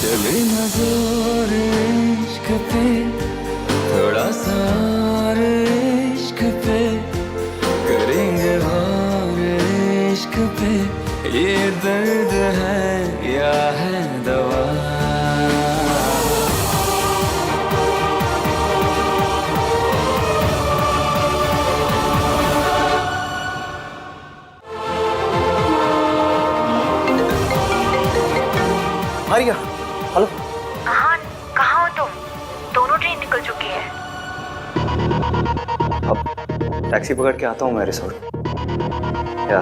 चले ना जोर इश्क पे, थोड़ा सा और इश्क पे, करेंगे और इश्क पे, ये दर्द है या है दवा। आर्या, हेलो। हाँ, कहाँ हो तुम? दोनों ट्रेन निकल चुकी है। अब टैक्सी पकड़ के आता हूँ मैं रिसोर्ट। क्या?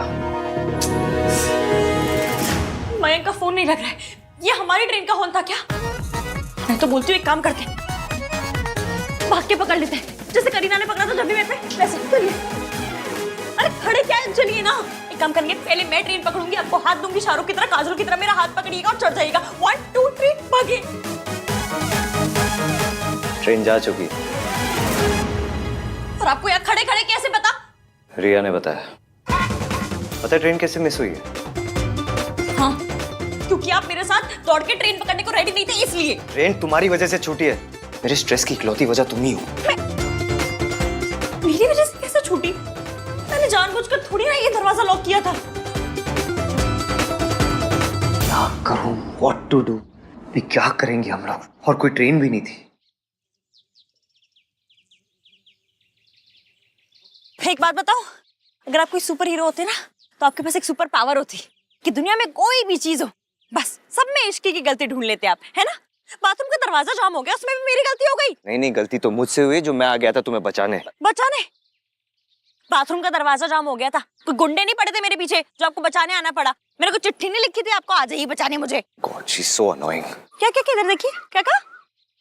मयंक का फोन नहीं लग रहा है। ये हमारी ट्रेन का फोन था क्या? मैं तो बोलती हूँ एक काम करते हैं, भाग के पकड़ लेते हैं, जैसे करीना ने पकड़ा था जब भी मेरे पे, वैसे चलिए। अरे खड़े क्या है, चलिए ना। एक काम करेंगे, पहले मैं ट्रेन पकड़ूंगी, आपको हाथ दूंगी, शाहरुख की तरह, काजल की तरह मेरा हाथ पकड़िएगा और चढ़ जाइएगा। 1 2 3 भागे। ट्रेन जा चुकी। और आपको यहाँ खड़े खड़े कैसे पता? रिया ने बताया। पता है ट्रेन कैसे मिस हुई है? हाँ, क्योंकि आप मेरे साथ दौड़ के ट्रेन पकड़ने को रेडी नहीं थे, इसलिए। ट्रेन तुम्हारी वजह से छूटी है। मेरे स्ट्रेस की इकलौती वजह तुम ही हो। मेरी वजह से कैसे छूटी? मैंने जानबूझकर थोड़ी ना ये दरवाजा लॉक किया था। क्या करूं? What to do? भी क्या करेंगे हम लोग? और कोई ट्रेन भी नहीं थी। एक बात बताओ, अगर आप कोई सुपर हीरो होते ना, तो आपके पास एक सुपर पावर होती कि दुनिया में कोई भी चीज हो, बस सब में इश्क की गलती ढूंढ लेते आप, है ना? बाथरूम का दरवाजा जाम हो गया, उसमें भी मेरी गलती हो गई। नहीं नहीं, गलती तो मुझसे हुई जो मैं आ गया था तुम्हें बचाने। बचाने? बाथरूम का दरवाजा जाम हो गया था, कोई गुंडे नहीं पड़े थे मेरे पीछे जो आपको बचाने आना पड़ा। मेरे को चिट्ठी नहीं लिखी थी आपको आ जाइए बचाने मुझे। God, she's so annoying. क्या क्या क्या, इधर देखिए, क्या कहा?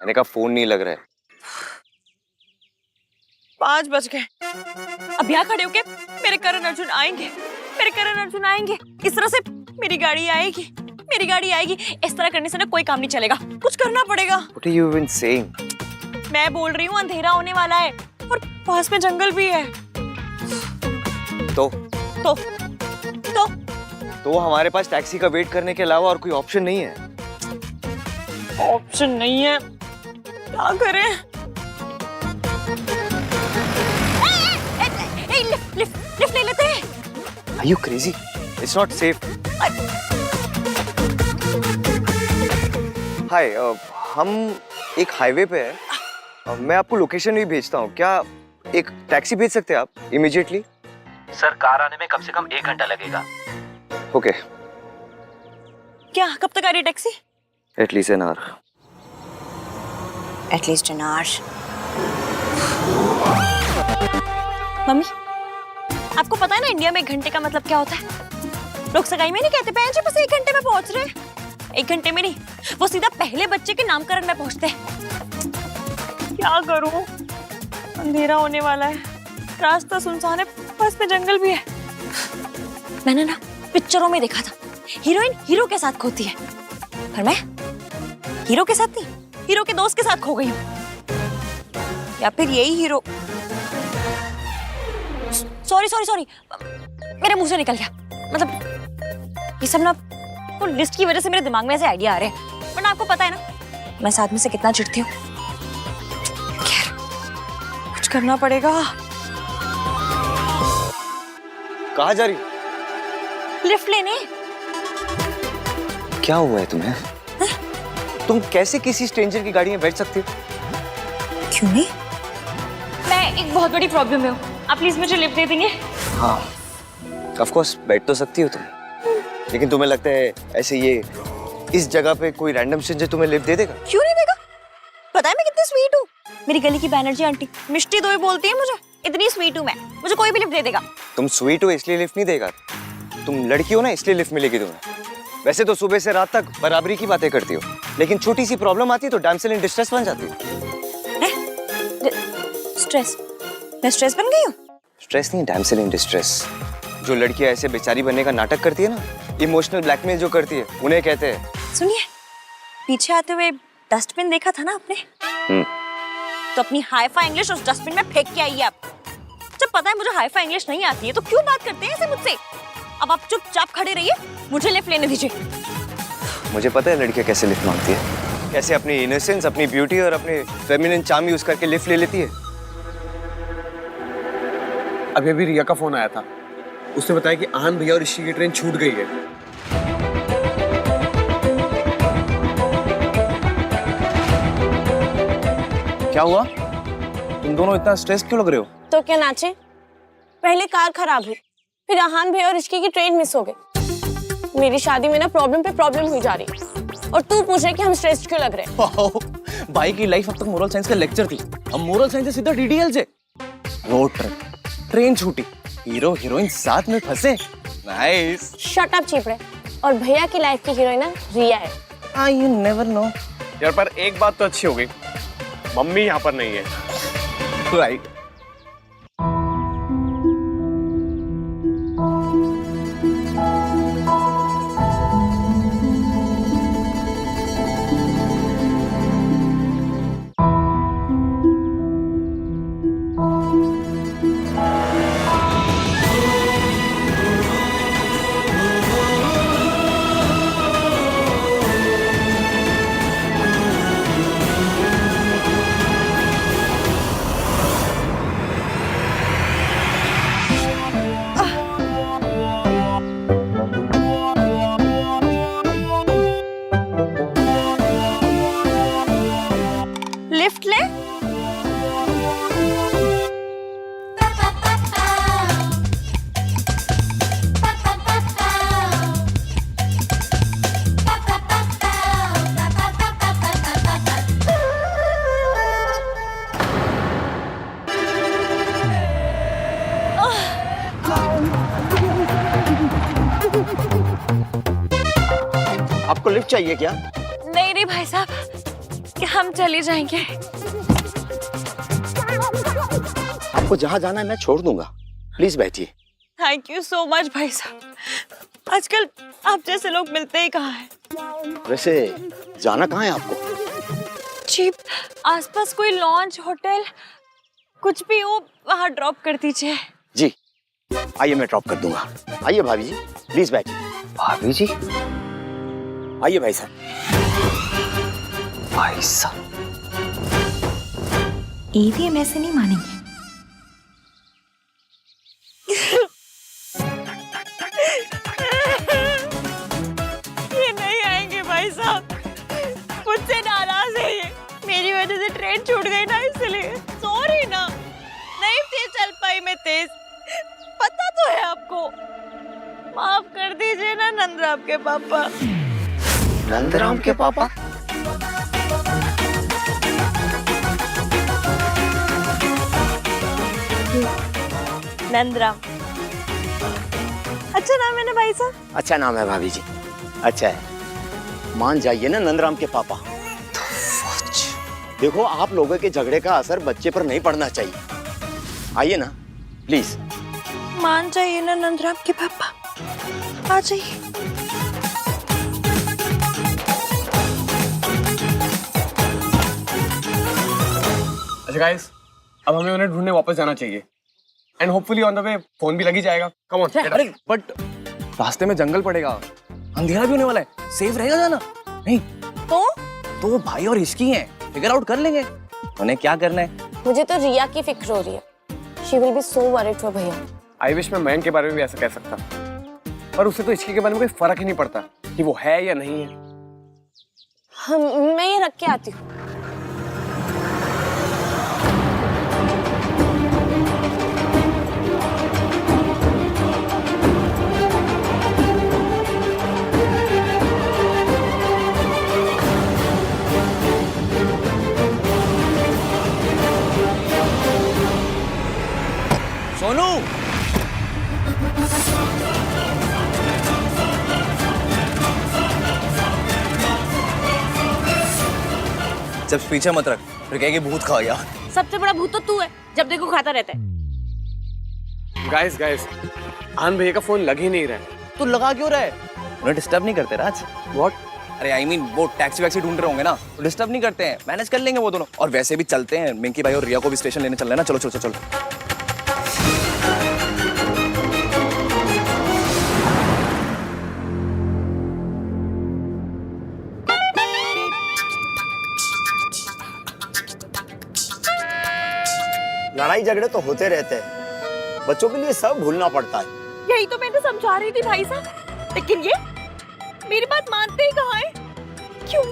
मैंने कहा फोन नहीं लग रहा है। 5 बज गए। अब यहाँ खड़े होके मेरे करण अर्जुन आएंगे, मेरे करण अर्जुन आएंगे, इस तरह से मेरी गाड़ी आएगी, मेरी गाड़ी आएगी। इस तरह करने से ना कोई काम नहीं चलेगा, कुछ करना पड़ेगा। What are you even saying? मैं बोल रही हूँ अंधेरा होने वाला है और पास में जंगल भी है। तो हमारे पास टैक्सी का वेट करने के अलावा और कोई ऑप्शन नहीं है। ऑप्शन नहीं है, क्या करें? लिफ्ट ले लेते हैं। Are you crazy? It's not safe. हाय, हम एक हाईवे पे हैं। मैं आपको लोकेशन भी भेजता हूँ। क्या एक टैक्सी भेज सकते हैं आप इमीडिएटली? सर कार आने में कम से कम 1 घंटा लगेगा। ओके। क्या कब तक आ रही taxi? At least an hour. At least an hour. Mummy, आपको पता है ना इंडिया में 1 घंटे का मतलब क्या होता है? लोग सगाई में नहीं कहते बहन जी बस 1 घंटे में पहुंच रहे हैं। 1 घंटे में नहीं, वो सीधा पहले बच्चे के नामकरण में पहुंचते हैं। क्या करूं, अंधेरा होने वाला है, रास्ता सुनसान है, पास में जंगल भी है। मैंने ना पिक्चरों में देखा था, हीरोइन हीरो के साथ खोती है, पर मैं हीरो के साथ नहीं, हीरो के दोस्त के साथ खो गई हूँ। या फिर यही हीरो, सॉरी, मेरे मुंह से निकल गया। मतलब ये सब ना वो लिस्ट की वजह से मेरे दिमाग में ऐसे आइडिया आ रहे हैं, वरना आपको पता है ना मैं साथ में से कितना चिढ़ती हूँ। खैर, कुछ करना पड़ेगा। कहाँ जा रही हो? लिफ्ट लेने। क्या हुआ है तुम्हें? तुम कैसे किसी स्ट्रेंजर की गाड़ी में बैठ सकती हो? क्यों नहीं? मैं एक बहुत बड़ी प्रॉब्लम में हूँ, आप प्लीज मुझे लिफ्ट दे देंगे? हाँ, ऑफ कोर्स बैठ तो सकती हो तुम, लेकिन तुम्हें लगता है ऐसे ये इस जगह पे कोई रैंडम स्ट्रेंजर तुम्हें लिफ्ट दे देगा? क्यों नहीं देगा? पता है मैं कितनी स्वीट हूँ। मेरी गली की बैनर्जी आंटी मिष्टी दोई बोलती है मुझे, इतनी स्वीट हूँ मैं, मुझे कोई भी लिफ्ट दे देगा। तुम स्वीट हो इसलिए लिफ्ट नहीं देगा, तुम लड़की हो ना इसलिए लिफ्ट मिलेगी तुम्हें। वैसे तो सुबह से रात तक बराबरी की बातें करती हो, लेकिन छोटी सी प्रॉब्लम आती है तो डैमसेल इन डिस्ट्रेस बन जाती हो। स्ट्रेस? मैं स्ट्रेस बन गई हूँ? स्ट्रेस नहीं, डैमसेल इन डिस्ट्रेस। जो लड़कियां ऐसे बेचारी बनने का नाटक करती है ना, इमोशनल ब्लैकमेल जो करती है, उन्हें कहते हैं। सुनिए, पीछे आते हुए डस्टबिन देखा था ना आपने? तो अपनी हाईफाई इंग्लिश उस डस्टबिन में फेंक के आइए आप। जब पता है मुझे हाईफाई इंग्लिश नहीं आती है तो क्यों बात करते हैं ऐसे मुझसे? अब आप चुपचाप खड़े रहिए, मुझे लिफ्ट लेने दीजिए। मुझे पता है लड़कियां कैसे लिफ्ट मांगती है, कैसे अपनी इनोसेंस, अपनी ब्यूटी और अपने फेमिनिन चार्म यूज करके लिफ्ट ले लेती है। अभी अभी रिया का फोन आया था, उसने बताया कि आहान भैया और ऋषि की ट्रेन छूट गई है। क्या हुआ? तुम दोनों इतना स्ट्रेस क्यों लग रहे हो? तो क्या नाचे? पहले कार खराब हुई, फिर आहान भैया और ऋषि की ट्रेन मिस हो गई। मेरी शादी में ना प्रॉब्लम पे प्रॉब्लम हुई जा रही है और तू पूछ रहा है कि हम स्ट्रेस्ड क्यों लग रहे हैं। भाई की लाइफ अब तक मोरल साइंस का लेक्चर थी, अब मोरल साइंस से सीधा डीडीएल से। रोड ट्रिप, ट्रेन छूटी, हीरो हीरोइन साथ में फंसे। नाइस। शट अप चीपड़े। और भैया की लाइफ की हीरोइन ना रिया है। You never know. यार पर एक बात तो अच्छी हो गई, मम्मी यहाँ पर नहीं है। राइट। लिफ्ट ले। आपको लिफ्ट चाहिए क्या? नहीं नहीं भाई साहब, कि हम चले जाएंगे। आपको जहाँ जाना है मैं छोड़ दूंगा, प्लीज बैठिए। थैंक यू सो मच भाई साहब। आजकल आप जैसे लोग मिलते ही कहाँ हैं। वैसे जाना कहाँ है आपको? चीप, आसपास कोई लॉन्च, होटल, कुछ भी हो वहाँ ड्रॉप कर दीजिए। जी आइए, मैं ड्रॉप कर दूंगा। आइए भाभी जी, प्लीज बैठिए। भाभी जी? आइए भाई साहब। भाई साहब, ईवीएम ऐसे नहीं मानेंगे। ये नहीं आएंगे भाई साहब, मुझसे नाराज है ये। मेरी वजह से ट्रेन छूट गई ना, इसलिए सॉरी ना। नहीं थी चल पाई मैं तेज, पता तो है आपको। माफ कर दीजिए ना नंदराम के पापा। नंदराम के पापा? नंदराम अच्छा नाम है ना भाई साहब? अच्छा नाम है भाभी जी, अच्छा है। मान जाइए ना नंदराम के पापा। देखो, आप लोगों के झगड़े का असर बच्चे पर नहीं पड़ना चाहिए। आइए ना प्लीज। मान जाइए ना नंदराम के पापा, आ जाइए। अच्छा गाइस, अब हमें उन्हें ढूंढने वापस जाना चाहिए and hopefully on the way phone भी लगी जाएगा। Come on. अरे बट रास्ते में जंगल पड़ेगा, अंधेरा भी होने वाला है, सेफ रहेगा जाना? नहीं तो भाई और इसकी हैं, फिगर आउट कर लेंगे उन्हें क्या करना है। मुझे तो रिया की फिक्र हो रही है। She will be so worried for भैया। आई विश मैं मयंक के बारे में भी ऐसा कह सकता, पर उससे तो इसकी के बारे में कोई फर्क ही नहीं पड़ता कि वो है या नहीं है। मैं ये रख के आती हूँ। सोनू, जब पीछे मत रख, फिर कहेगी भूत खा गया। सबसे बड़ा भूत तो तू है, जब देखो खाता रहता है। गाइस आहान भैया का फोन लग ही नहीं रहा है। तू लगा क्यों रहा है? उन्हें डिस्टर्ब नहीं करते राज? व्हाट? अरे आई मीन वो टैक्सी वैक्सी ढूंढ रहे होंगे ना, तो डिस्टर्ब नहीं करते हैं, मैनेज कर लेंगे वो दोनों। और वैसे भी चलते हैं, मिंकी भाई और रिया को भी स्टेशन लेने चल रहे हैं ना। चलो चलो चलो। लड़ाई झगड़े तो होते रहते हैं, बच्चों के लिए सब भूलना पड़ता है। यही तो मैंने समझा रही थी भाई साहब, लेकिन ये मेरी बात मानते ही कहाँ है? क्यों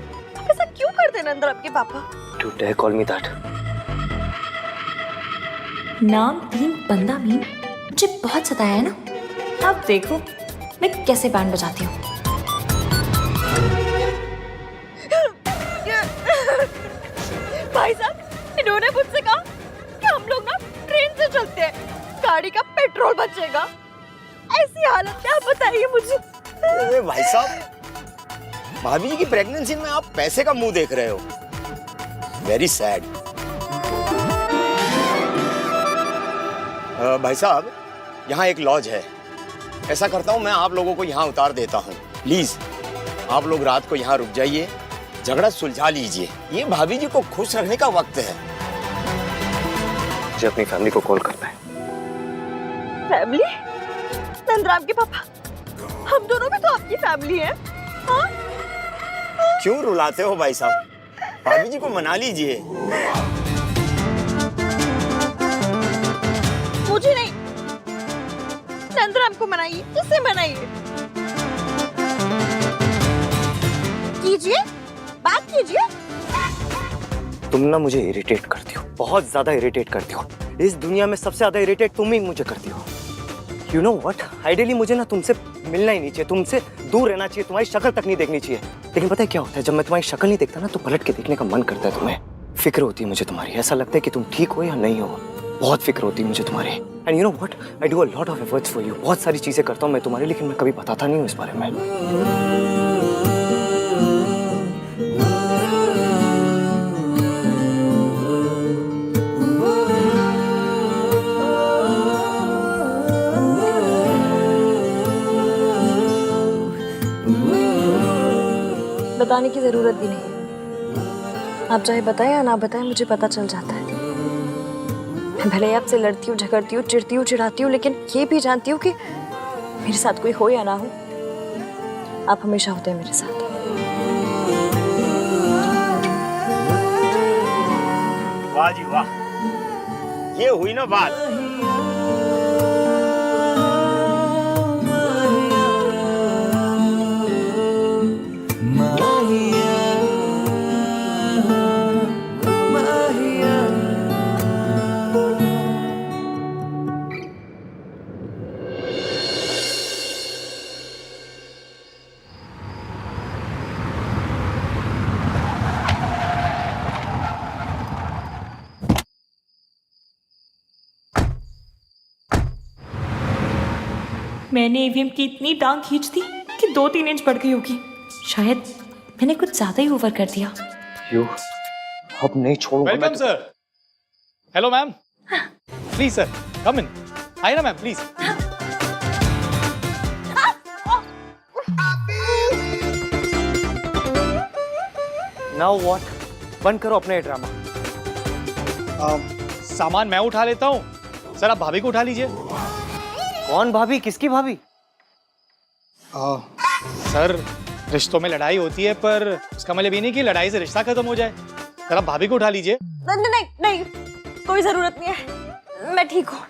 ऐसा क्यों करते नंदर आपके पापा? You dare call me that? नाम तीन बंदा मीन मुझे बहुत सताया है ना। अब देखो मैं कैसे बैंड बजाती हूँ। भाई साहब इन्होंने मुझसे कहा कि हम लोग ना ट्रेन से चलते हैं, गाड़ी का पेट्रोल बचेगा। ऐसी हालत क्या बताइए मुझे। अरे भाई साहब, भाभी जी की प्रेगनेंसी में आप पैसे का मुंह देख रहे हो। Very sad. भाई साहब, यहाँ एक लॉज है। ऐसा करता हूँ मैं आप लोगों को यहाँ उतार देता हूँ। प्लीज आप लोग रात को यहाँ रुक जाइए, झगड़ा सुलझा लीजिए। ये भाभी जी को खुश रखने का वक्त है। मुझे अपनी फैमिली को कॉल करना है। फैमिली? नंदराम के पापा, हम दोनों भी तो आपकी फैमिली है। हाँ? क्यों रुलाते हो भाई साहब? भाभी जी को मना लीजिए। मुझे नहीं, नंदराम को मनाइए, जिससे मनाइए। कीजिए, बात कीजिए। तुम ना मुझे इरिटेट करती हो, बहुत ज्यादा इरिटेट करती हो। इस दुनिया में सबसे ज्यादा इरिटेट तुम ही मुझे करती हो। You know what? आइडियली मुझे ना तुमसे मिलना ही नहीं चाहिए, तुमसे दूर रहना चाहिए, तुम्हारी शक्ल तक नहीं देखनी चाहिए। लेकिन पता है क्या होता है, जब मैं तुम्हारी शक्ल नहीं देखता ना तो पलट के देखने का मन करता है तुम्हें। फिक्र होती है मुझे तुम्हारी, ऐसा लगता है कि तुम ठीक हो या नहीं हो। बहुत फिक्र होती है मुझे तुम्हारी। And you know what, I do a lot of efforts for you. बहुत सारी चीजें करता हूँ मैं तुम्हारी, लेकिन मैं कभी बताता नहीं हूँ इस बारे में। बताने की जरूरत भी नहीं है। आप चाहे बताएं या ना बताएं, मुझे पता चल जाता है। मैं भले ही आपसे लड़ती हूँ, झगड़ती हूँ, चिढ़ती हूँ, चिढ़ाती हूँ, लेकिन ये भी जानती हूँ कि मेरे साथ कोई हो या ना हो, आप हमेशा होते हैं मेरे साथ। वाह जी वाह, ये हुई ना बात। मैंने ईवीएम की इतनी टांग खींच दी कि 2-3 इंच बढ़ गई होगी। शायद मैंने कुछ ज्यादा ही ओवर कर दिया। यू अब नहीं छोड़ूंगा। Welcome sir. Hello ma'am, please sir come in. आइए ना मैम प्लीज। Now what? बंद करो अपना ये ड्रामा। सामान मैं उठा लेता हूँ, सर आप भाभी को उठा लीजिए। कौन भाभी? किसकी भाभी? सर रिश्तों में लड़ाई होती है, पर उसका मतलब ये नहीं कि लड़ाई से रिश्ता खत्म हो जाए। सर आप भाभी को उठा लीजिए। नहीं नहीं नहीं, कोई जरूरत नहीं है, मैं ठीक हूँ।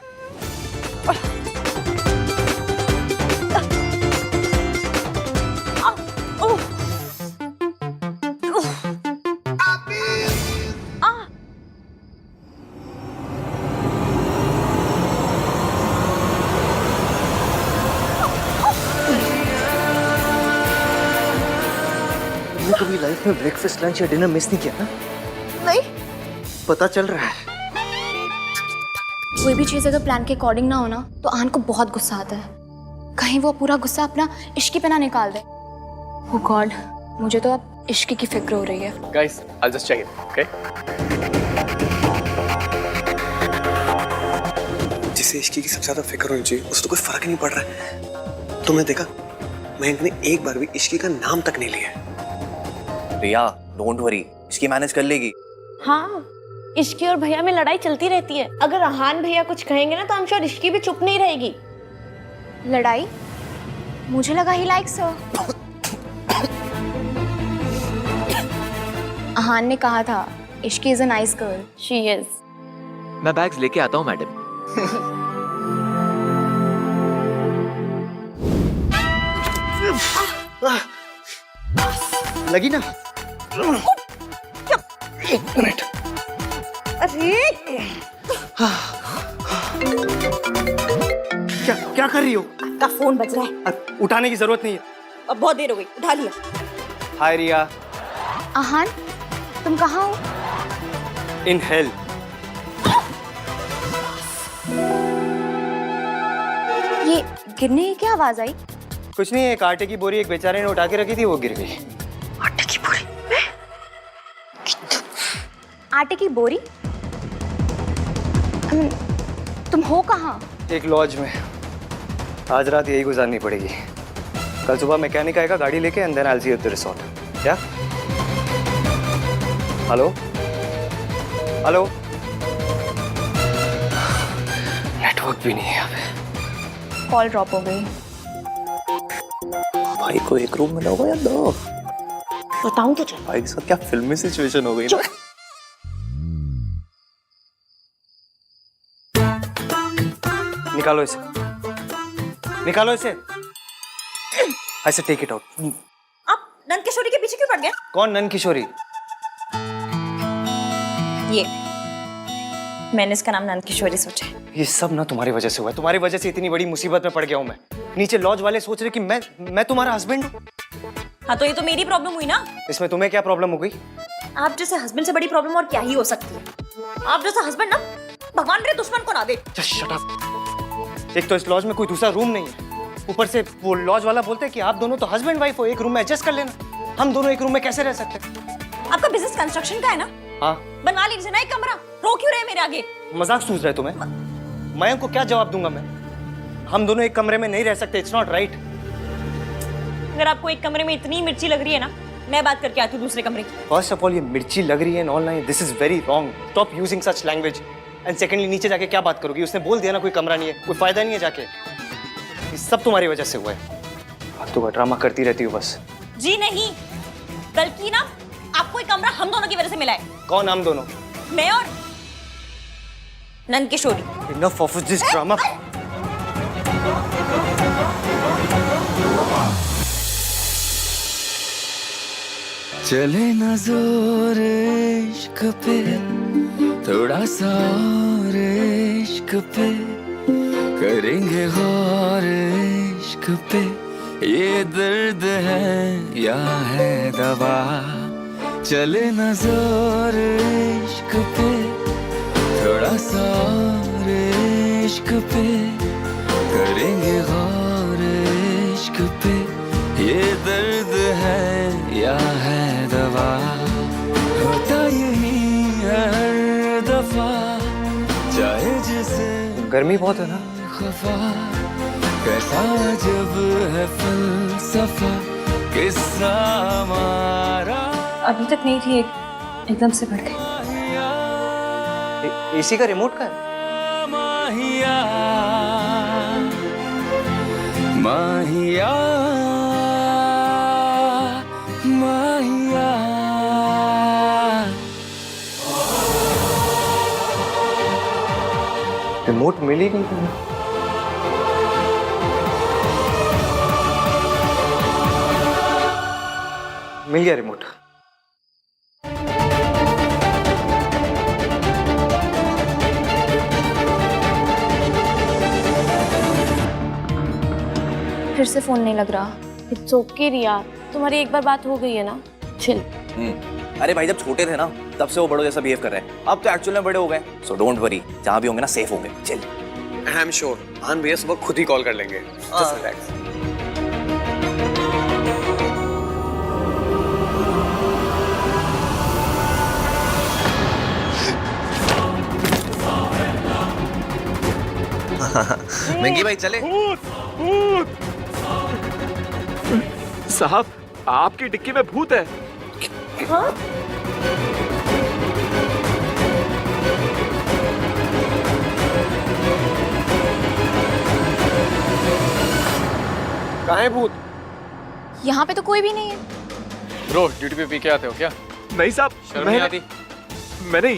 कभी लाइफ में ब्रेकफास्ट, लंच या डिनर मिस नहीं किया ना? नहीं, पता चल रहा है। कोई भी चीज अगर प्लान के अकॉर्डिंग ना हो ना तो आन को बहुत गुस्सा आता है। कहीं वो पूरा गुस्सा अपना इश्की पे ना निकाल दे। ओह गॉड, मुझे तो अब इश्की की फिक्र हो रही है। Guys, I just check it, okay? जिसे इश्की की सबसे ज्यादा फिक्र होनी चाहिए उसे तो कोई फर्क ही नहीं पड़ रहा है। तुमने देखा, मयंक ने एक बार भी इश्की का नाम तक नहीं लिया। रिया, डोंट वरी, इसकी मैनेज कर लेगी। हाँ, इश्की और भैया में लड़ाई चलती रहती है। अगर अहान भैया कुछ कहेंगे ना तो हम श्योर इश्की भी चुप नहीं रहेगी। लड़ाई? मुझे लगा ही लाइक्स हो। अहान ने कहा था Ishki is a nice girl. She is. मैं बैग्स लेके आता हूँ मैडम। लगी ना? एक मिनट। अरे क्या क्या कर रही हो? आपका फोन बज रहा है। उठाने की जरूरत नहीं है। अब बहुत देर हो गई, उठा लिया। हाय रिया। आहान, तुम कहाँ हो? In hell. ये गिरने की क्या आवाज आई? कुछ नहीं, एक आटे की बोरी एक बेचारे ने उठा के रखी थी, वो गिर गई। आटे की बोरी? आटे की बोरी? तुम हो कहाँ? एक लॉज में। आज रात यही गुजारनी पड़ेगी। कल सुबह मैकेनिक आएगा गाड़ी लेके, and then I will see you at the resort. क्या? Hello hello. नेटवर्क भी नहीं है यहाँ पे। कॉल ड्रॉप हो गई। भाई को एक रूम मिला होगा या दो? बताऊं तो चल। भाई के साथ क्या फिल्मी सिचुएशन हो गई ना। निकालो इसे, निकालो इसे। ऐसे टेक इट आउट। आप नंद किशोरी के पीछे क्यों पड़ गए? कौन नंद किशोरी? ये मैंने इसका नाम नंद किशोरी सोचा है। ये सब ना तुम्हारी वजह से हुआ है। तुम्हारी वजह से इतनी बड़ी मुसीबत में पड़ गया हूँ मैं। नीचे लॉज वाले सोच रहे कि मैं तुम्हारा हस्बैंड हूँ। हाँ तो ये तो मेरी प्रॉब्लम हुई ना। इसमें तुम्हें क्या प्रॉब्लम हो गई? आप जैसे हस्बैंड से बड़ी प्रॉब्लम और क्या ही हो सकती है। आप जैसा हस्बैंड ना भगवान रे दुश्मन को ना दे। Just shut up। एक तो इस लॉज में कोई दूसरा रूम नहीं है, ऊपर से वो लॉज वाला बोलते हैं कि आप दोनों तो हस्बैंड वाइफ हो, एक रूम में एडजस्ट कर लेना। हम दोनों एक रूम में कैसे रह सकते हैं? आपका बिजनेस कंस्ट्रक्शन का है ना? हाँ। बनवा लीजिए ना एक कमरा। रो क्यों रहे मेरे आगे? मजाक सूझ रहा है तुम्हें? मयंक को क्या जवाब दूंगा मैं? हम दोनों एक कमरे में नहीं रह सकते। It's not right. अगर आपको एक कमरे में इतनी मिर्ची लग रही है ना, मैं बात करके आती हूँ दूसरे कमरे की। फर्स्ट ऑफ ऑल ये मिर्ची लग रही है and all nine, this is very wrong. Stop using such language. And secondly, नीचे जाके क्या बात करोगी? उसने बोल दिया ना कोई कमरा नहीं है, कोई फायदा नहीं है जाके। ये सब तुम्हारी वजह से हुआ है। तो ड्रामा करती रहती हो बस। जी नहीं, कल की ना आपको एक कमरा हम दोनों की वजह से मिला है। कौन हम दोनों? मैं और नंद किशोरी। Enough of this drama. चले ना जोर इश्क पे, थोड़ा सा और इश्क पे, करेंगे गौर इश्क पे। ये दर्द है या है दवा? चले ना जोर इश्क पे, थोड़ा सा और इश्क पे, करेंगे गौर इश्क पे। ये दर्द है या है दवा? होता यही हर दफा, चाहे जिसे गर्मी बहुत है ना। खफा, कैसा जब है फलसफा, किस्सा हमारा। अभी तक नहीं थी, एकदम से बढ़ गई। एसी का रिमोट का है? माहिया माहिया माहिया। रिमोट मिल ही नहीं तुम्हें। मिल गया रिमोट। फिर से फोन नहीं लग रहा। इट्स ओके रिया, तुम्हारी एक बार बात हो गई है ना, चिल। अरे भाई जब छोटे थे ना तब से वो बड़ों जैसा बिहेव कर रहे हैं। अब तो एक्चुअल में बड़े हो गए, सो डोंट वरी, जहाँ भी होंगे ना सेफ होंगे। चिल। आई एम श्योर आन भैया सुबह खुद ही कॉल कर लेंगे। Just relax. मिंगी भाई चले। साहब, आपकी डिक्की में भूत है। कहाँ है भूत? यहाँ पे तो कोई भी नहीं है। ब्रो, ड्यूटी पे पी के आते हो क्या? नहीं साहब, शर्म नहीं आती? मैंने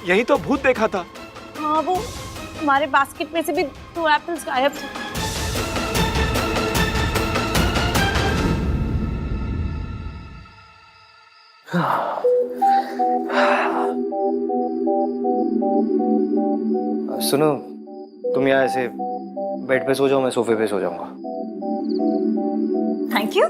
यही तो भूत देखा था। हाँ वो हमारे बास्केट में से भी 2 एप्पल्स गायब थे। सुनो, तुम यहाँ ऐसे बेड पे सो जाओ, मैं सोफे पे सो जाऊंगा। Thank you.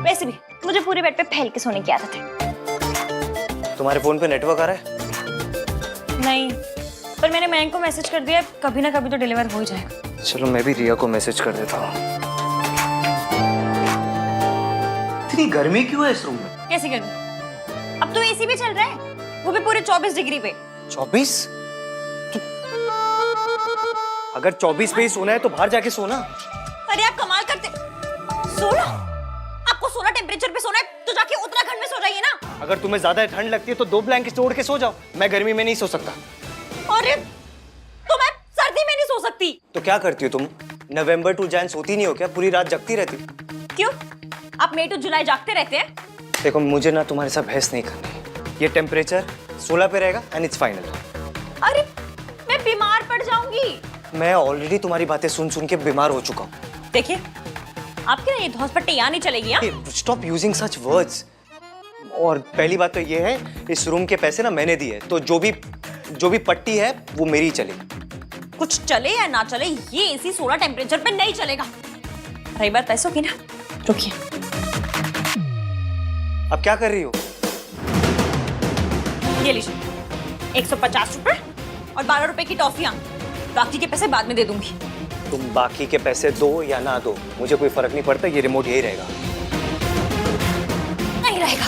वैसे भी मुझे पूरे बेड पे फैल के सोने की आदत है। तुम्हारे फोन पे नेटवर्क आ रहा है? नहीं, पर मैंने मयंक को मैसेज कर दिया, कभी ना कभी तो डिलीवर हो ही जाएगा। चलो मैं भी रिया को मैसेज कर देता हूँ। इतनी गर्मी क्यों है इस रूम में? कैसी गर्मी? अब तो एसी भी चल रहा है, वो भी पूरे 24 डिग्री पे। 24? अगर 24 पे ही सोना है तो बाहर जाके सोना। अरे आप कमाल करते। सोना? आपको सोना टेम्परेचर पे सोना है तो जाके उत्तराखंड में सो जाइए ना। अगर तुम्हें ज्यादा ठंड लगती है तो 2 ब्लैंकेट ओढ़ के सो जाओ। मैं गर्मी में नहीं सो सकता। अरे तो मैं सर्दी में नहीं सो सकती। तो क्या करती हो तुम? नवंबर टू जैन सोती नहीं हो क्या? पूरी रात जगती रहती हो? क्यों? आप मई टू जुलाई जागते रहते हैं? देखो मुझे ना तुम्हारे साथ बहस नहीं करनी। ये टेम्परेचर 16 पे रहेगा एंड इट्स फाइनल। अरे मैं बीमार पड़ जाऊंगी। मैं ऑलरेडी तुम्हारी बातें सुन सुन के बीमार हो चुका हूँ। देखिए, आपकी ना ये धौंसपट्टी यहाँ नहीं चलेगी। Stop using such words. और पहली बात तो ये है, इस रूम के पैसे ना मैंने दिए, तो जो भी पट्टी है वो मेरी चलेगी। कुछ चले या ना चले, ये एसी 16 टेम्परेचर पे नहीं चलेगा। रही बात पैसों की ना, रुकिए। अब क्या कर रही हो? ये लीजिए 150 रुपए और 12 रुपए की टॉफियां। बाकी के पैसे बाद में दे दूंगी। तुम बाकी के पैसे दो या ना दो, मुझे कोई फर्क नहीं पड़ता। ये रिमोट यही रहेगा। नहीं रहेगा।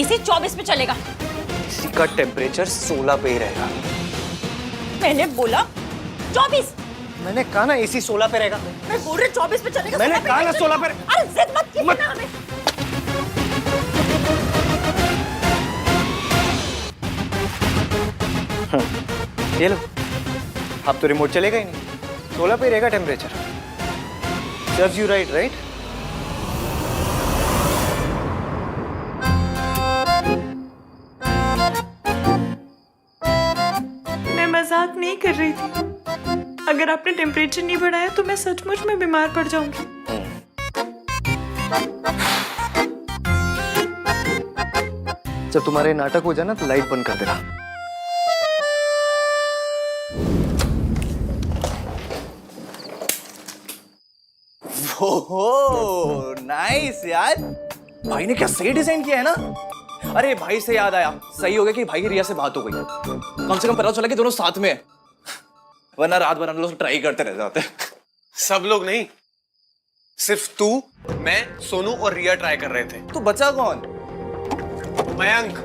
एसी 24 पे चलेगा। इसी का टेम्परेचर 16 पे ही रहेगा। मैंने बोला 24। मैंने कहा ना एसी 16 पे रहेगा। मैं बोल रही 24 पे चलेगा। मैंने कहा ना 16 पे। अरे जिद मत कीजिए ना हमें। ये लो, अब तो रिमोट चलेगा ही नहीं। 16 पे रहेगा temperature. Serves you right, right? मैं मजाक नहीं कर रही थी। अगर आपने टेम्परेचर नहीं बढ़ाया तो मैं सचमुच में बीमार पड़ जाऊंगी। जब तुम्हारे नाटक हो जाए ना तो लाइट बंद कर देना। ओहो नाइस यार, भाई ने क्या सही डिजाइन किया है ना। अरे भाई से याद आया, सही हो गया कि भाई की रिया से बात हो गई। कम से कम पता चला कि दोनों साथ में है, वरना रात भर हम लोग ट्राई करते रह जाते। सब लोग नहीं, सिर्फ तू, मैं, सोनू और रिया ट्राई कर रहे थे। तो बचा कौन? मयंक।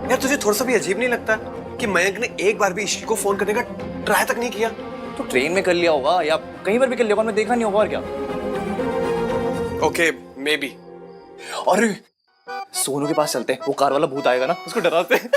यार तुझे थोड़ा सा भी अजीब नहीं लगता कि मयंक ने एक बार भी इश्की को फोन करने का ट्राई तक नहीं किया? तो ट्रेन में कर लिया होगा या कहीं पर भी कर लिया होगा, मैं देखा नहीं होगा। और क्या? Okay may be. और सोनू के पास चलते हैं, वो कार वाला भूत आएगा ना, उसको डराते हैं।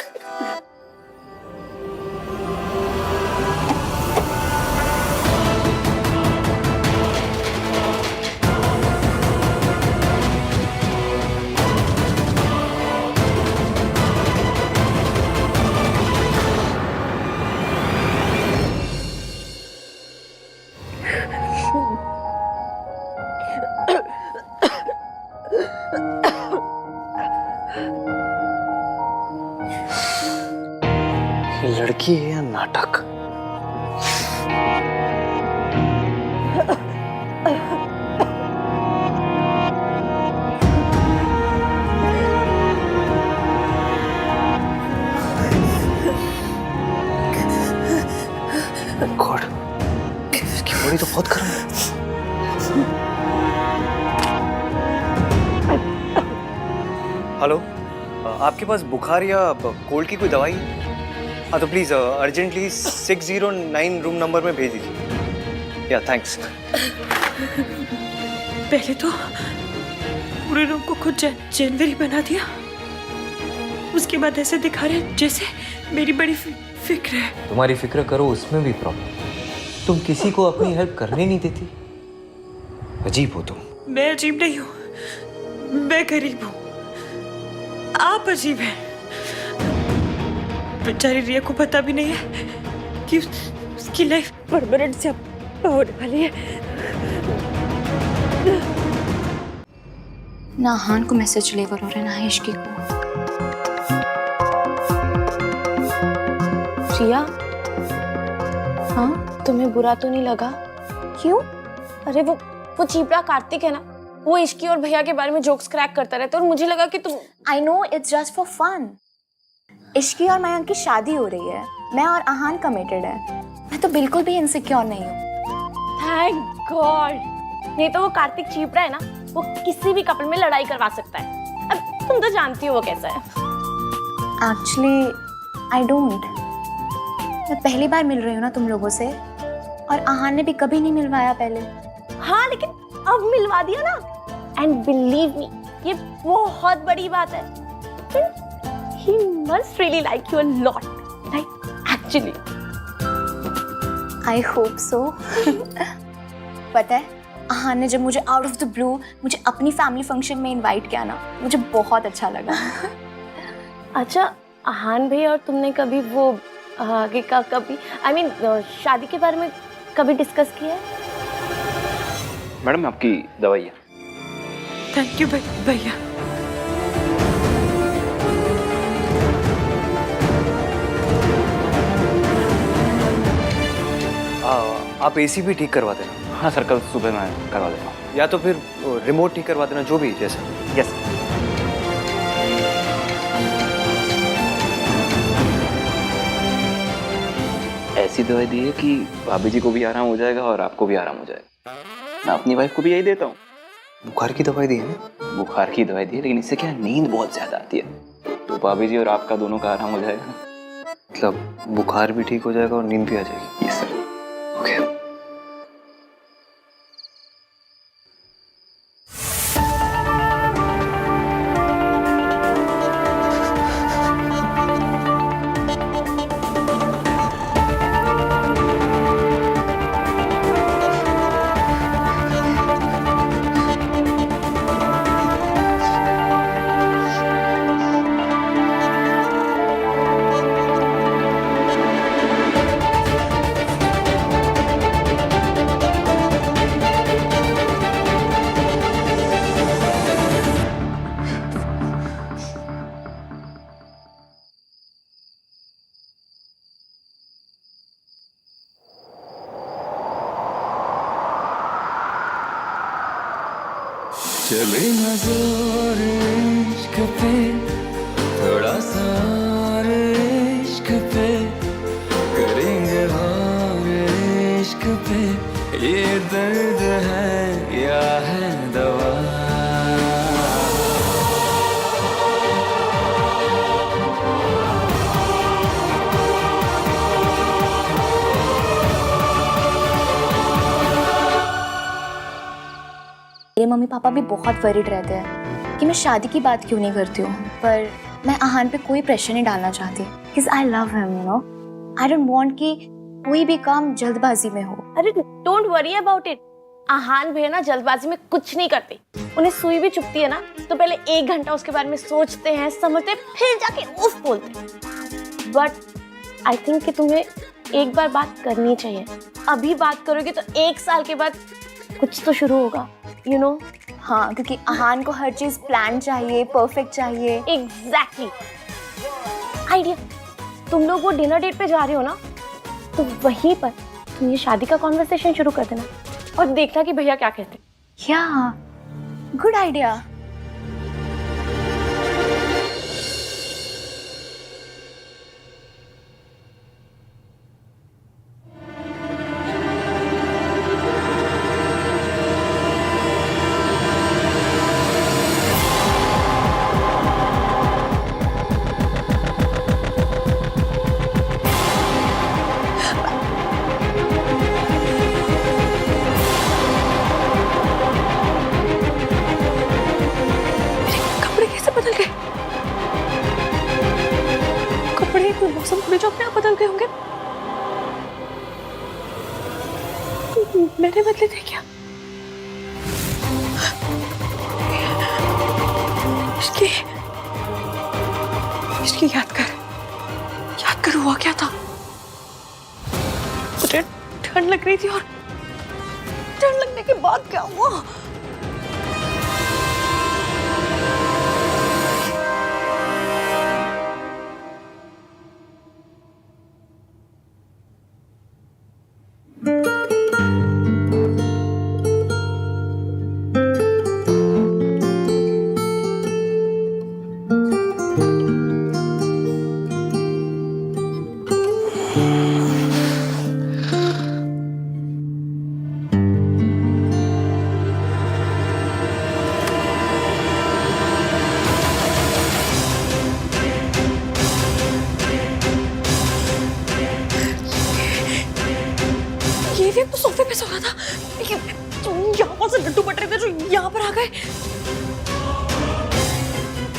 लड़की है या नाटक? गॉड, इसकी बॉडी तो बहुत गर्म है। हेलो, आपके पास बुखार या कोल्ड की कोई दवाई है? हाँ तो प्लीज़ अर्जेंटली 609 रूम नंबर में भेज दीजिए। या थैंक्स। पहले तो पूरे रूम को खुद जनवरी बना दिया, उसके बाद ऐसे दिखा रहे जैसे मेरी बड़ी फिक्र है। तुम्हारी फिक्र करो, उसमें भी प्रॉब्लम। तुम किसी को अपनी हेल्प करने नहीं देती। अजीब हो तुम। मैं अजीब नहीं हूँ, मैं गरीब हूँ। आप अजीब हैं। बेचारी रिया को पता भी नहीं है कि उसकी लाइफ परमानेंट से अब होने वाली है। ना हान को मैसेज डिलीवर हो रहा है ना इश्की को। रिया, हाँ तुम्हें बुरा तो नहीं लगा? क्यों? अरे वो चीपड़ा कार्तिक है ना, वो इश्की और भैया के बारे में जोक्स क्रैक करता रहता है और मुझे लगा कि तुम। I know it's just for fun. Ishki और मयंक की शादी हो रही है, मैं और आहान कमिटेड है। मैं तो बिल्कुल भी इनसिक्योर नहीं हूँ। थैंक गॉड, नहीं तो वो कार्तिक चीपड़ा है ना, वो किसी भी कपल में लड़ाई करवा सकता है। अब तुम तो जानती हो वो कैसा है। Actually I don't. मैं पहली बार मिल रही हूँ ना तुम लोगों से, और आहान ने भी कभी नहीं मिलवाया पहले। हाँ लेकिन अब मिलवा दिया ना, एंड बिलीव मी ये बहुत बड़ी बात है। He must really like you a lot, like actually. I hope so. पता है आहान ने जब मुझे आउट ऑफ द ब्लू मुझे अपनी फैमिली फंक्शन में इनवाइट किया ना, मुझे बहुत अच्छा लगा। अच्छा आहान भाई और तुमने कभी वो आगे का कभी I mean, शादी के बारे में कभी डिस्कस किया है? मैडम आपकी दवाई है। थैंक यू भैया। आप एसी भी ठीक करवा देना। हाँ सर, कल सुबह मैं करवा देता हूँ। या तो फिर रिमोट ठीक करवा देना, जो भी जैसा। यस। ऐसी दवाई दी है कि भाभी जी को भी आराम हो जाएगा और आपको भी आराम हो जाएगा। मैं अपनी वाइफ को भी यही देता हूँ। बुखार की दवाई दी है ना? बुखार की दवाई दी है, लेकिन इससे क्या नींद बहुत ज्यादा आती है, तो भाभी जी और आपका दोनों का आराम हो जाएगा। मतलब बुखार भी ठीक हो जाएगा और नींद भी आ जाएगी। Yes sir. ओके। चले ना जोर इश्क पे, थोड़ा सा और इश्क पे, करेंगे और इश्क पे, ये दर्द है या है दवा। मेरे मम्मी पापा भी बहुत वरीड रहते हैं कि मैं शादी की बात क्यों नहीं करती हूँ, पर मैं आहान पे कोई प्रेशर नहीं डालना चाहती, because I love him, you know. I don't want कि कोई भी काम जल्दबाजी में हो। अरे डोंट वरी अबाउट इट। आहान भैया ना जल्दबाजी में कुछ नहीं करते। उन्हें सुई भी चुभती है ना, तो पहले 1 घंटा उसके बारे में सोचते हैं, समझते हैं, फिर जाके उफ बोलते हैं। बट आई थिंक कि तुम्हें एक बार बात करनी चाहिए। अभी बात करोगे तो 1 साल के बाद कुछ तो शुरू होगा, you know? हाँ, क्योंकि आहान को हर चीज प्लान चाहिए, परफेक्ट चाहिए। एग्जैक्टली। आइडिया, तुम लोग वो डिनर डेट पे जा रहे हो ना, तो वहीं पर तुम ये शादी का कॉन्वर्सेशन शुरू कर देना और देखना कि भैया क्या कहते हैं। या गुड आइडिया। मौसम थोड़े जो अपने आप बदल गए होंगे। मैंने बदले थे क्या? इसकी याद कर हुआ क्या था? मुझे ठंड लग रही थी और ठंड लगने के बाद क्या हुआ? ये भी सोफे पे सो रहा था। यहाँ से लड्डू बट रहे थे जो यहाँ पर आ गए।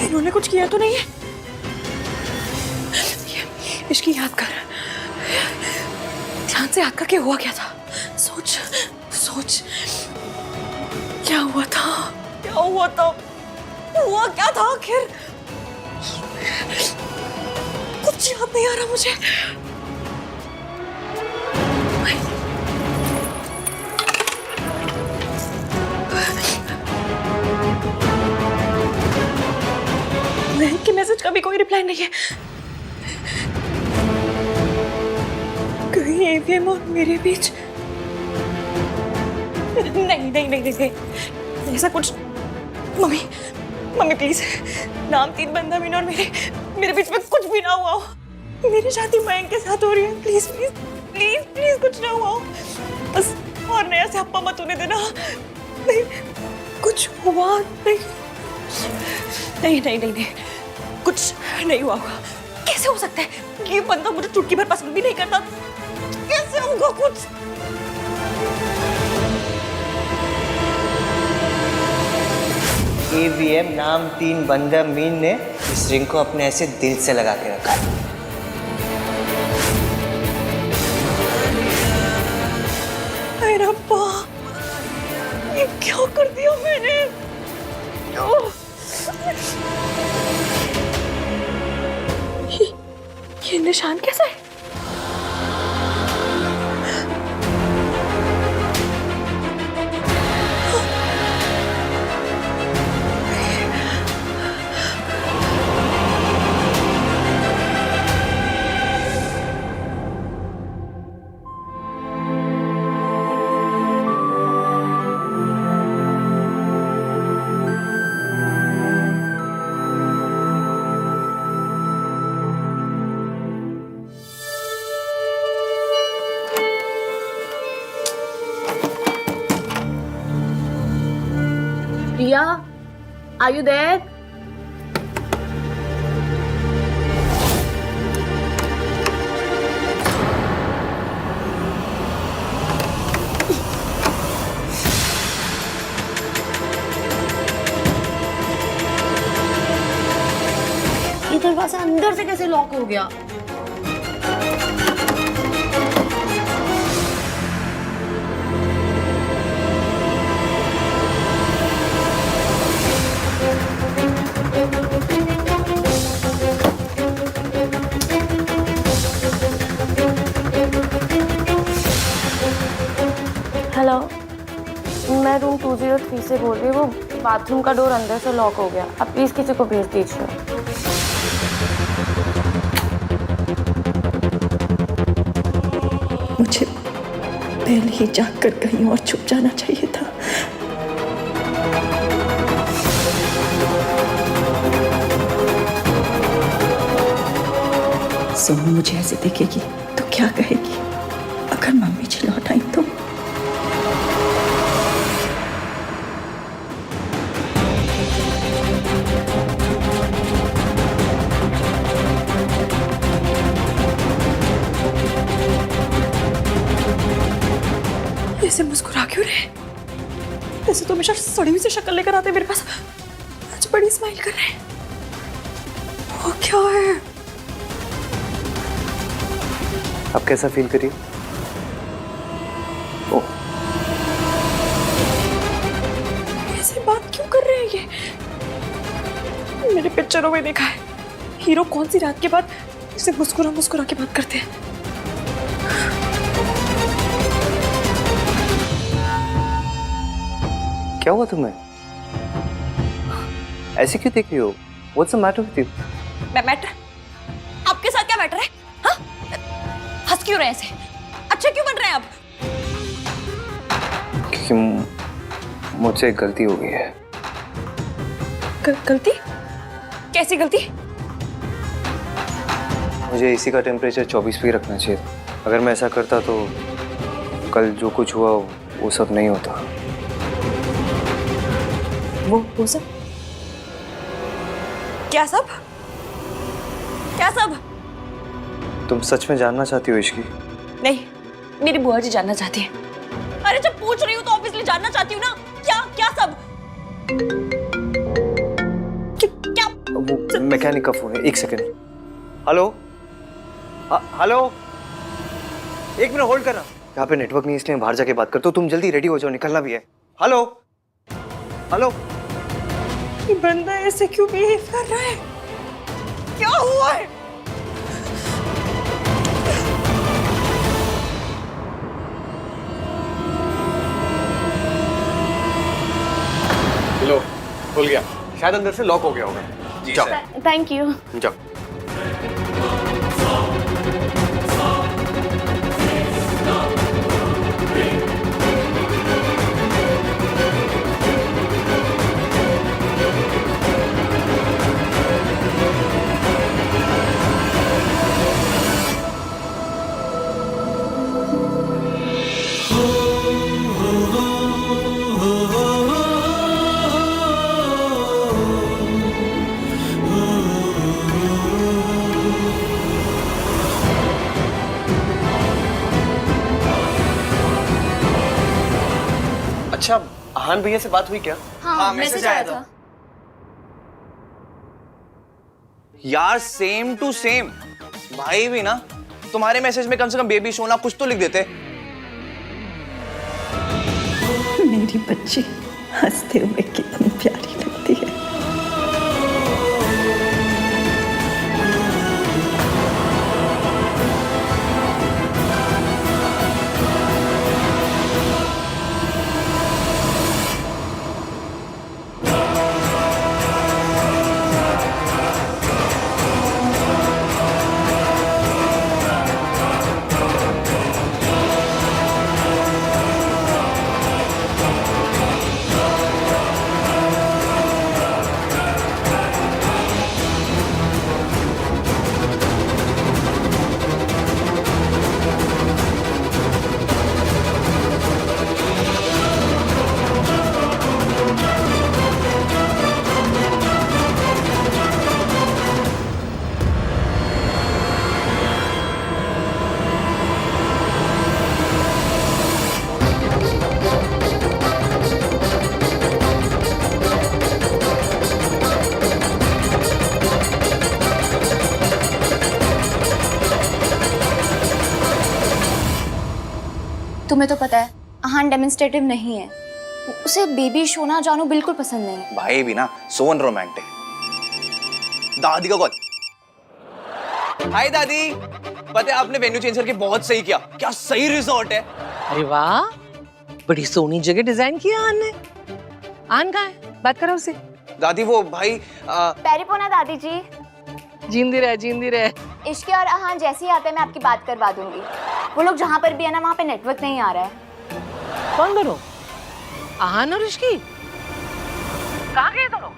इन्होंने कुछ किया तो नहीं है? इसकी याद कर, ध्यान से याद करके हुआ क्या था? सोच सोच, क्या हुआ था? क्या हुआ था? हुआ क्या था आखिर? कुछ याद नहीं आ रहा मुझे। महक के मैसेज का भी कोई रिप्लाई नहीं है। कहीं एवीएम और मेरे बीच नहीं, ऐसा कुछ। मम्मी प्लीज, नाम 3 बंदा मीना और मेरे बीच में कुछ भी ना हुआ हो। मेरी शादी मयंक के साथ हो रही है। प्लीज प्लीज प्लीज प्लीज कुछ ना हुआ हो। बस और नया से हप्पा मत होने देना। नहीं, कुछ हुआ नहीं। कुछ नहीं हुआ होगा। कैसे हो सकता है? ये बंदा मुझे चुटकी भर पसंद भी नहीं करता। कैसे होगा कुछ? एवीएम नाम 3 बंदा मीन ने इस रिंग को अपने ऐसे दिल से लगा के रखा है। अरे रब्बा, ये क्या कर दिया मैंने? ये निशान कैसा है? Priya, are you there? ये दरवाजा अंदर से कैसे लॉक हो गया? हेलो, मैं रूम 203 से बोल रही हूँ। वो बाथरूम का डोर अंदर से लॉक हो गया। आप प्लीज किसी को भेज दीजिए। मुझे पहले ही जाकर कहीं और छुप जाना चाहिए था। सोनू मुझे ऐसे देखेगी तो क्या कहेगी? अगर मम्मी जी लौट आई तो? ऐसे मुस्कुरा क्यों रहे? ऐसे तो हमेशा सड़ी हुई से शक्ल लेकर आते मेरे पास। आज बड़ी स्माइल कर रहे हैं। वो क्या है? आप कैसा फील करिए? ओह, ऐसे बात क्यों कर रहे हैं ये? मैंने पिक्चरों में देखा है, हीरो कौन सी रात के बाद इसे मुस्कुरा मुस्कुरा के बात करते हैं। क्या हुआ तुम्हें? ऐसे क्यों देख रही हो? What's the matter with you? Matter? आपके साथ क्या मैटर है? हाँ? हंस क्यों रहे हैं ऐसे? अच्छा क्यों बन रहे हैं आप? क्योंकि मुझसे एक गलती हो गई है। गलती? कैसी गलती? मुझे एसी का टेम्परेचर 24 पे रखना चाहिए। अगर मैं ऐसा करता तो कल जो कुछ हुआ वो सब नहीं होता। वो सब? क्या सब? क्या सब? तुम सच में जानना चाहती हो इश्की? नहीं, मेरी बुआ जी जानना चाहती है। अरे जब पूछ रही हूँ तो ऑब्वियसली जानना चाहती हूँ ना। क्या सब? क्या? वो मैकेनिक का फोन है, एक सेकंड। हेलो? हेलो? एक मिनट होल्ड करना। यहाँ पे नेटवर्क नहीं इसलिए बाहर जाके बात करता हूँ। तुम जल्दी रेडी हो जाओ, निकलना भी है। हेलो? हेलो? ये बंदा ऐसे क्यों बिहेव कर रहा है? क्या हुआ है? लो, खुल गया। शायद अंदर से लॉक हो गया होगा। जी सर। Thank you. जाओ। अच्छा, आहान भैया से बात हुई क्या? हाँ, मैसेज आया था। यार सेम टू सेम। भाई भी ना तुम्हारे मैसेज में कम से कम बेबी सोना कुछ तो लिख देते। मेरी बच्ची हंसते हुए कितनी प्यारी लगती है। तुम्हें तो पता है आहान डेमोन्स्ट्रेटिव नहीं है। उसे बेबी सोना जानू बिल्कुल पसंद नहीं है। भाई भी ना सोन रोमांटिक। दादी का कॉल। हाय दादी, पता है आपने वेन्यू चेंज करके बहुत सही किया। क्या सही रिजॉर्ट है। अरे वाह, बड़ी सोनी जगह डिजाइन किया आन ने। आन कहाँ है? बात करो उससे। दादी वो भाई पैरिपोना दादी जी। जींदी रहे, जींदी रहे। इश्की और आहान जैसे ही आते हैं मैं आपकी बात करवा दूंगी। वो लोग जहाँ पर भी है ना वहाँ पे नेटवर्क नहीं आ रहा है। कौन दोनों? आहान और इश्की? कहाँ गए दोनों?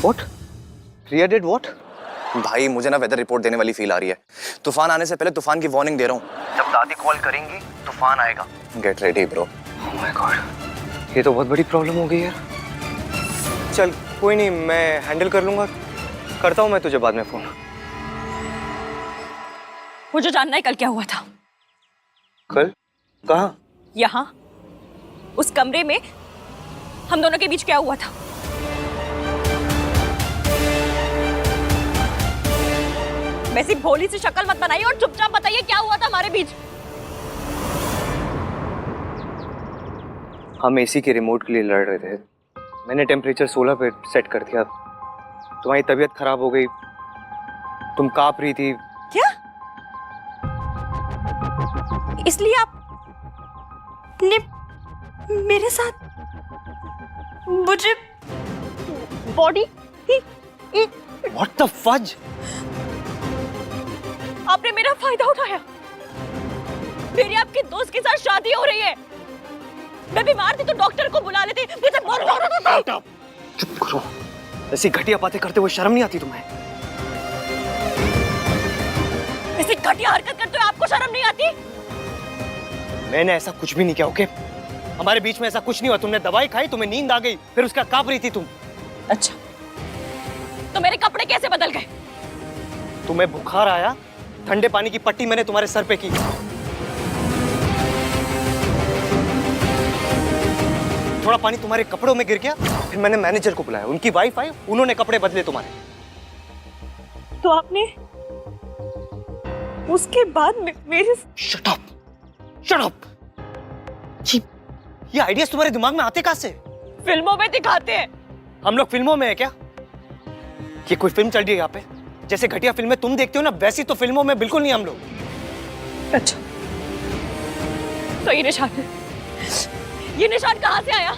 What? Riya did what? भाई मुझे ना वेदर रिपोर्ट देने वाली फील आ रही है। तूफान आने से पहले तूफान की वार्निंग दे रहा हूँ। जब दादी कॉल करेंगी तूफान आएगा। Get ready bro. Oh my God, ये तो बहुत बड़ी प्रॉब्लम हो गई यार। चल कोई नहीं, मैं हैंडल कर लूंगा। करता हूँ मैं तुझे बाद में फोन। मुझे जानना है कल क्या हुआ था। कल? कहाँ? यहाँ उस कमरे में हम दोनों के बीच क्या हुआ था? वैसी भोली सी शक्ल मत बनाइए और चुपचाप बताइए क्या हुआ था हमारे बीच। हम एसी के रिमोट के लिए लड़ रहे थे। मैंने टेम्परेचर 16 पे सेट कर दिया। तुम्हारी तबीयत खराब हो गई, तुम कांप रही थी। क्या? इसलिए आपने मेरे साथ मुझे बॉडी What the fudge? आपने मेरा फायदा उठाया। मेरी आपके दोस्त के साथ शादी हो रही है। मैं बीमार थी तो डॉक्टर को बुला लेते। मुझे बहुत था। चुप करो। ऐसी घटिया बातें करते हुए शर्म नहीं आती तुम्हें? ऐसी घटिया हरकत करते हुए आपको शर्म नहीं आती? मैंने ऐसा कुछ भी नहीं किया, ओके? हमारे बीच में ऐसा कुछ नहीं हुआ। तुमने दवाई खाई, तुम्हें नींद आ गई, फिर उसका कांप रही थी तुम। अच्छा, तो मेरे कपड़े कैसे बदल गए? तुम्हें बुखार आया, ठंडे पानी की पट्टी मैंने तुम्हारे सर पे की। थोड़ा पानी तुम्हारे कपड़ों में गिर गया, फिर मैंने मैनेजर को बुलाया, उनकी वाइफ आई, उन्होंने कपड़े बदले तुम्हारे। तो आपने उसके बाद मेरे शट अप, शट अप। ये आइडियाज तुम्हारे दिमाग में आते कहां से? फिल्मों में दिखाते हैं। हम लोग फिल्मों में है क्या? ये कोई फिल्म चल रही है यहाँ पे? जैसे घटिया फिल्में तुम देखते हो ना, वैसी तो फिल्मों में बिल्कुल नहीं हम लोग। अच्छा, तो ये निशान कहां से आया?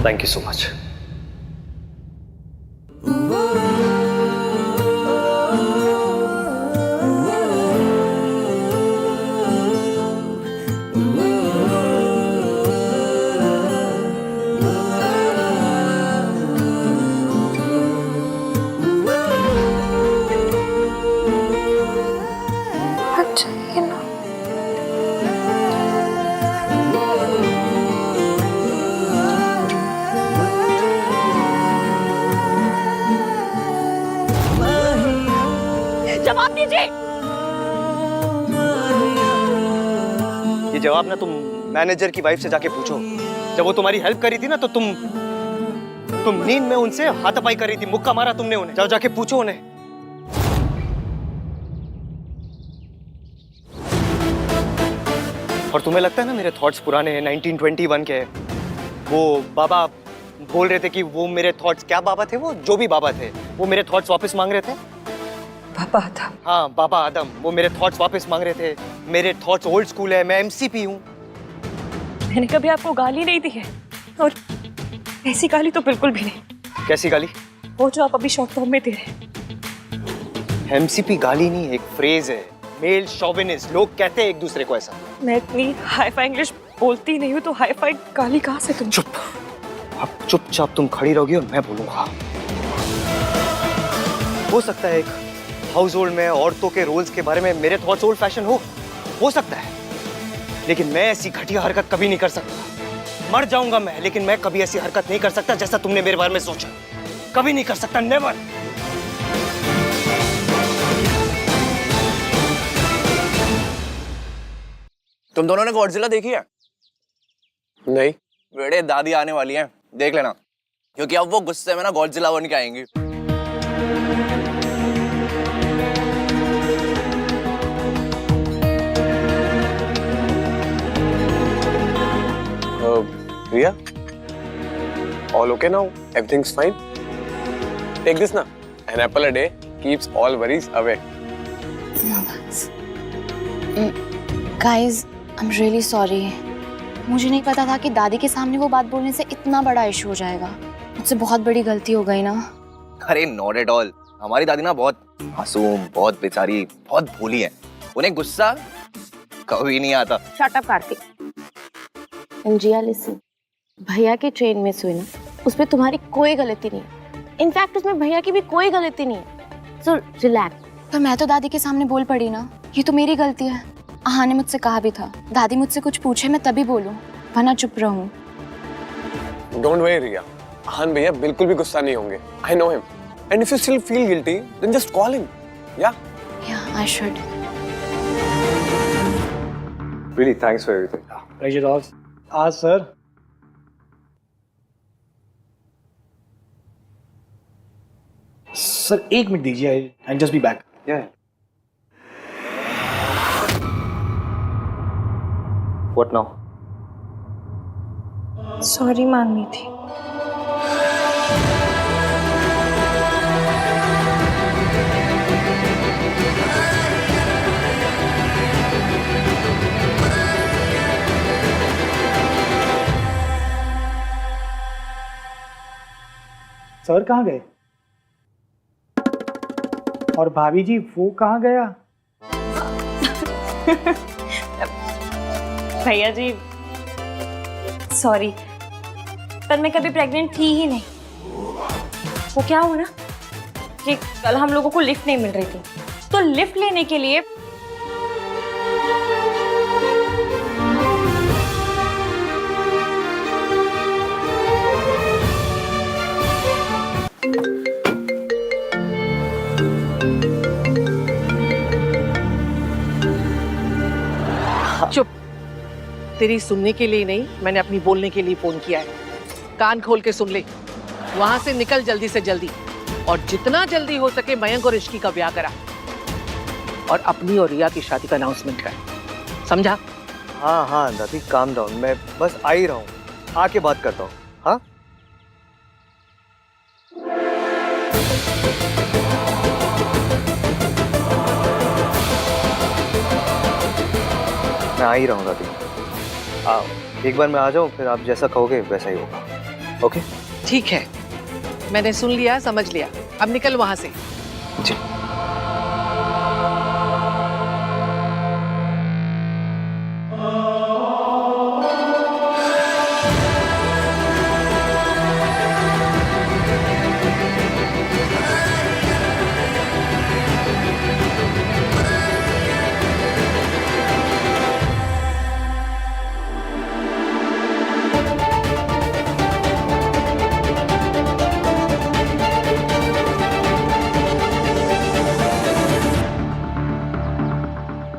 Thank you so much. जवाब दीजिए। ये जवाब ना तुम मैनेजर की वाइफ से जाके पूछो। जब वो तुम्हारी हेल्प करी थी ना, तो तुम नींद में उनसे हाथापाई कर रही थी, मुक्का मारा तुमने उन्हें। जाओ जाके पूछो उन्हें। और तुम्हें लगता है ना मेरे थॉट्स पुराने हैं, 1921 के हैं। वो बाबा बोल रहे थे कि वो मेरे थॉट्स, क्या बाबा थे वो, जो भी बाबा थे, वो मेरे थॉट्स वापस मांग रहे थे। बाबा आदम? हाँ, बाबा आदम, वो मेरे थॉट्स वापस मांग रहे थे। मेरे थॉट्स ओल्ड स्कूल है, मैं एमसीपी हूँ। मैंने कभी आपको गाली नहीं दी है, और ऐसी गाली तो बिल्कुल भी नहीं। कैसी गाली? वो जो आप अभी शॉर्ट फॉर्म में दे रहे हैं। एमसीपी गाली नहीं, एक फ्रेज है, मेल शोविनिस्ट। लोग कहते हैं एक दूसरे को ऐसा। मैं इतनी हाई-फाई इंग्लिश बोलती नहीं हूँ, तो हाई-फाई गाली कहाँ से तुम? चुप। अब चुपचाप तुम खड़ी रहोगी और मैं बोलूंगा। हो सकता है एक हाउस होल्ड में औरतों के रोल्स के बारे में मेरे थॉट्स ओल्ड फैशन हो सकता है, लेकिन मैं ऐसी घटिया हरकत कभी नहीं कर सकता। मर जाऊंगा मैं, लेकिन मैं कभी ऐसी हरकत नहीं कर सकता जैसा तुमने मेरे बारे में सोचा। कभी नहीं कर सकता, नेवर। तुम दोनों ने गॉडजिला देखी है? नहीं। बेटे, दादी आने वाली हैं, देख लेना, क्योंकि अब वो गुस्से में ना गॉडजिला बन के आएंगी। Riya, all okay now? Everything's fine? Take this now. An apple a day keeps all worries away. No thanks. Guys, I'm really sorry. मुझे नहीं पता था कि दादी के सामने वो बात बोलने से इतना बड़ा इशू हो जाएगा। मुझसे बहुत बड़ी गलती हो गई ना। अरे नॉट एट ऑल। हमारी दादी ना बहुत मासूम, बहुत बेचारी, बहुत भोली है। उन्हें गुस्सा कभी नहीं आता। Shut up Kartik. Jiya listen, भैया की ट्रेन मिस हुई ना, उसमें तुम्हारी कोई गलती नहीं है। इनफैक्ट उसमें भैया की भी कोई गलती नहीं है। So relax. पर मैं तो दादी के सामने बोल पड़ी ना, ये तो मेरी गलती है। आहा ने मुझसे कहा भी था, दादी मुझसे कुछ पूछे मैं तभी बोलूं, वरना चुप रहूं। Don't worry, Riya. आहान भैया बिल्कुल भी गुस्सा नहीं होंगे. I know him. And if you still feel guilty, then just call him. Yeah? Yeah, I should. Really, thanks for everything. Pleasure all. आज सर सर 1 मिनट दीजिए, I just be back. What now? Sorry मांगनी थी। Sir कहाँ गए? और भाभी जी वो कहाँ गया? भैया जी सॉरी, पर मैं कभी प्रेग्नेंट थी ही नहीं। वो क्या हुआ ना कि कल हम लोगों को लिफ्ट नहीं मिल रही थी, तो लिफ्ट लेने के लिए चुप। तेरी सुनने के लिए नहीं, मैंने अपनी बोलने के लिए फोन किया है। कान खोल के सुन ले। वहां से निकल जल्दी से जल्दी, और जितना जल्दी हो सके मयंक और इश्की का ब्याह करा, और अपनी और रिया की शादी का अनाउंसमेंट कर। समझा? हाँ हाँ दादी, काम डाउन, मैं बस आ ही रहा हूँ, आके बात करता हूँ। हाँ मैं आ ही रहा हूँ दादी। एक बार मैं आ जाऊँ, फिर आप जैसा कहोगे वैसा ही होगा। ओके ठीक है, मैंने सुन लिया, समझ लिया। अब निकल वहां से। जी।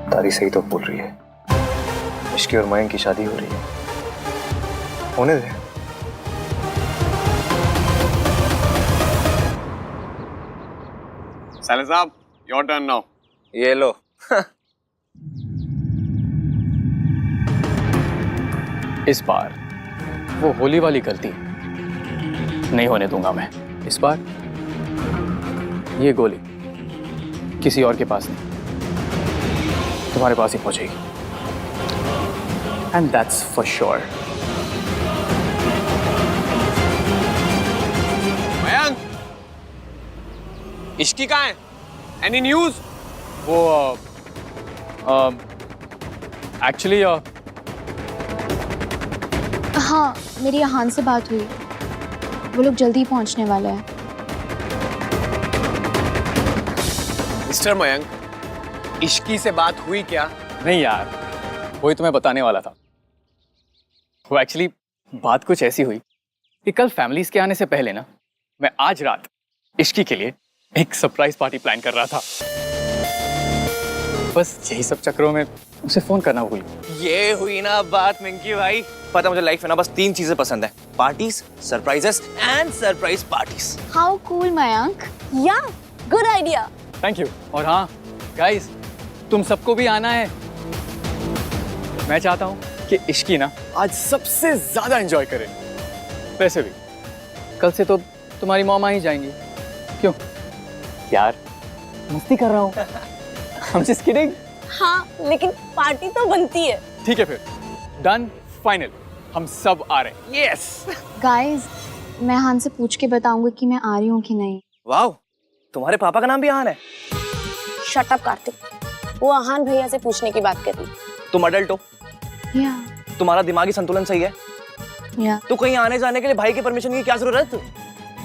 तारी सही तो बोल रही है, इश्की और मयंक की शादी हो रही है। होने दे। साले साहब, योर टर्न नाउ। ये लो। इस बार वो होली वाली गलती नहीं होने दूंगा मैं। इस बार ये गोली किसी और के पास नहीं, तुम्हारे पास ही पहुंचेगी। And that's for sure. Mayank, Ishki कहाँ है? Any news? वो एक्चुअली हाँ, मेरी आहान से बात हुई, वो लोग जल्दी ही पहुंचने वाले हैं। मिस्टर मयंक, इश्की से बात हुई क्या? नहीं यार, वही तुम्हें बताने वाला था। वो एक्चुअली बात कुछ ऐसी हुई कि कल फैमिलीज के आने से पहले ना, मैं आज रात इश्की के लिए एक सरप्राइज पार्टी प्लान कर रहा था। बस यही सब चक्करों में उसे फोन करना भूल गया। ये हुई ना बात मिंकी भाई। पता मुझे लाइफ में ना बस 3 चीजें पसंद है, parties, surprises and surprise parties. How cool Mayank. या गुड आइडिया। Thank you. और हाँ गाइस, तुम सबको भी आना है। मैं चाहता हूँ कि इश्की ना आज सबसे ज्यादा एंजॉय करे। वैसे भी कल से तो तुम्हारी मॉम आ ही जाएंगी। क्यों यार, मस्ती कर रहा हूँ। I'm just kidding। हाँ, लेकिन पार्टी तो बनती है। ठीक है फिर, डन, फाइनल, हम सब आ रहे हैं। यस गाइस, मैं आहान से पूछ के बताऊंगी कि मैं आ रही हूँ कि नहीं। वाह, तुम्हारे पापा का नाम भी आहान है? शट अप कार्तिक, वो आहान भैया से पूछने की बात कर रही। तुम अडल्ट हो, या तुम्हारा दिमागी संतुलन सही है, या तो कहीं आने जाने के लिए भाई की परमिशन की क्या जरूरत?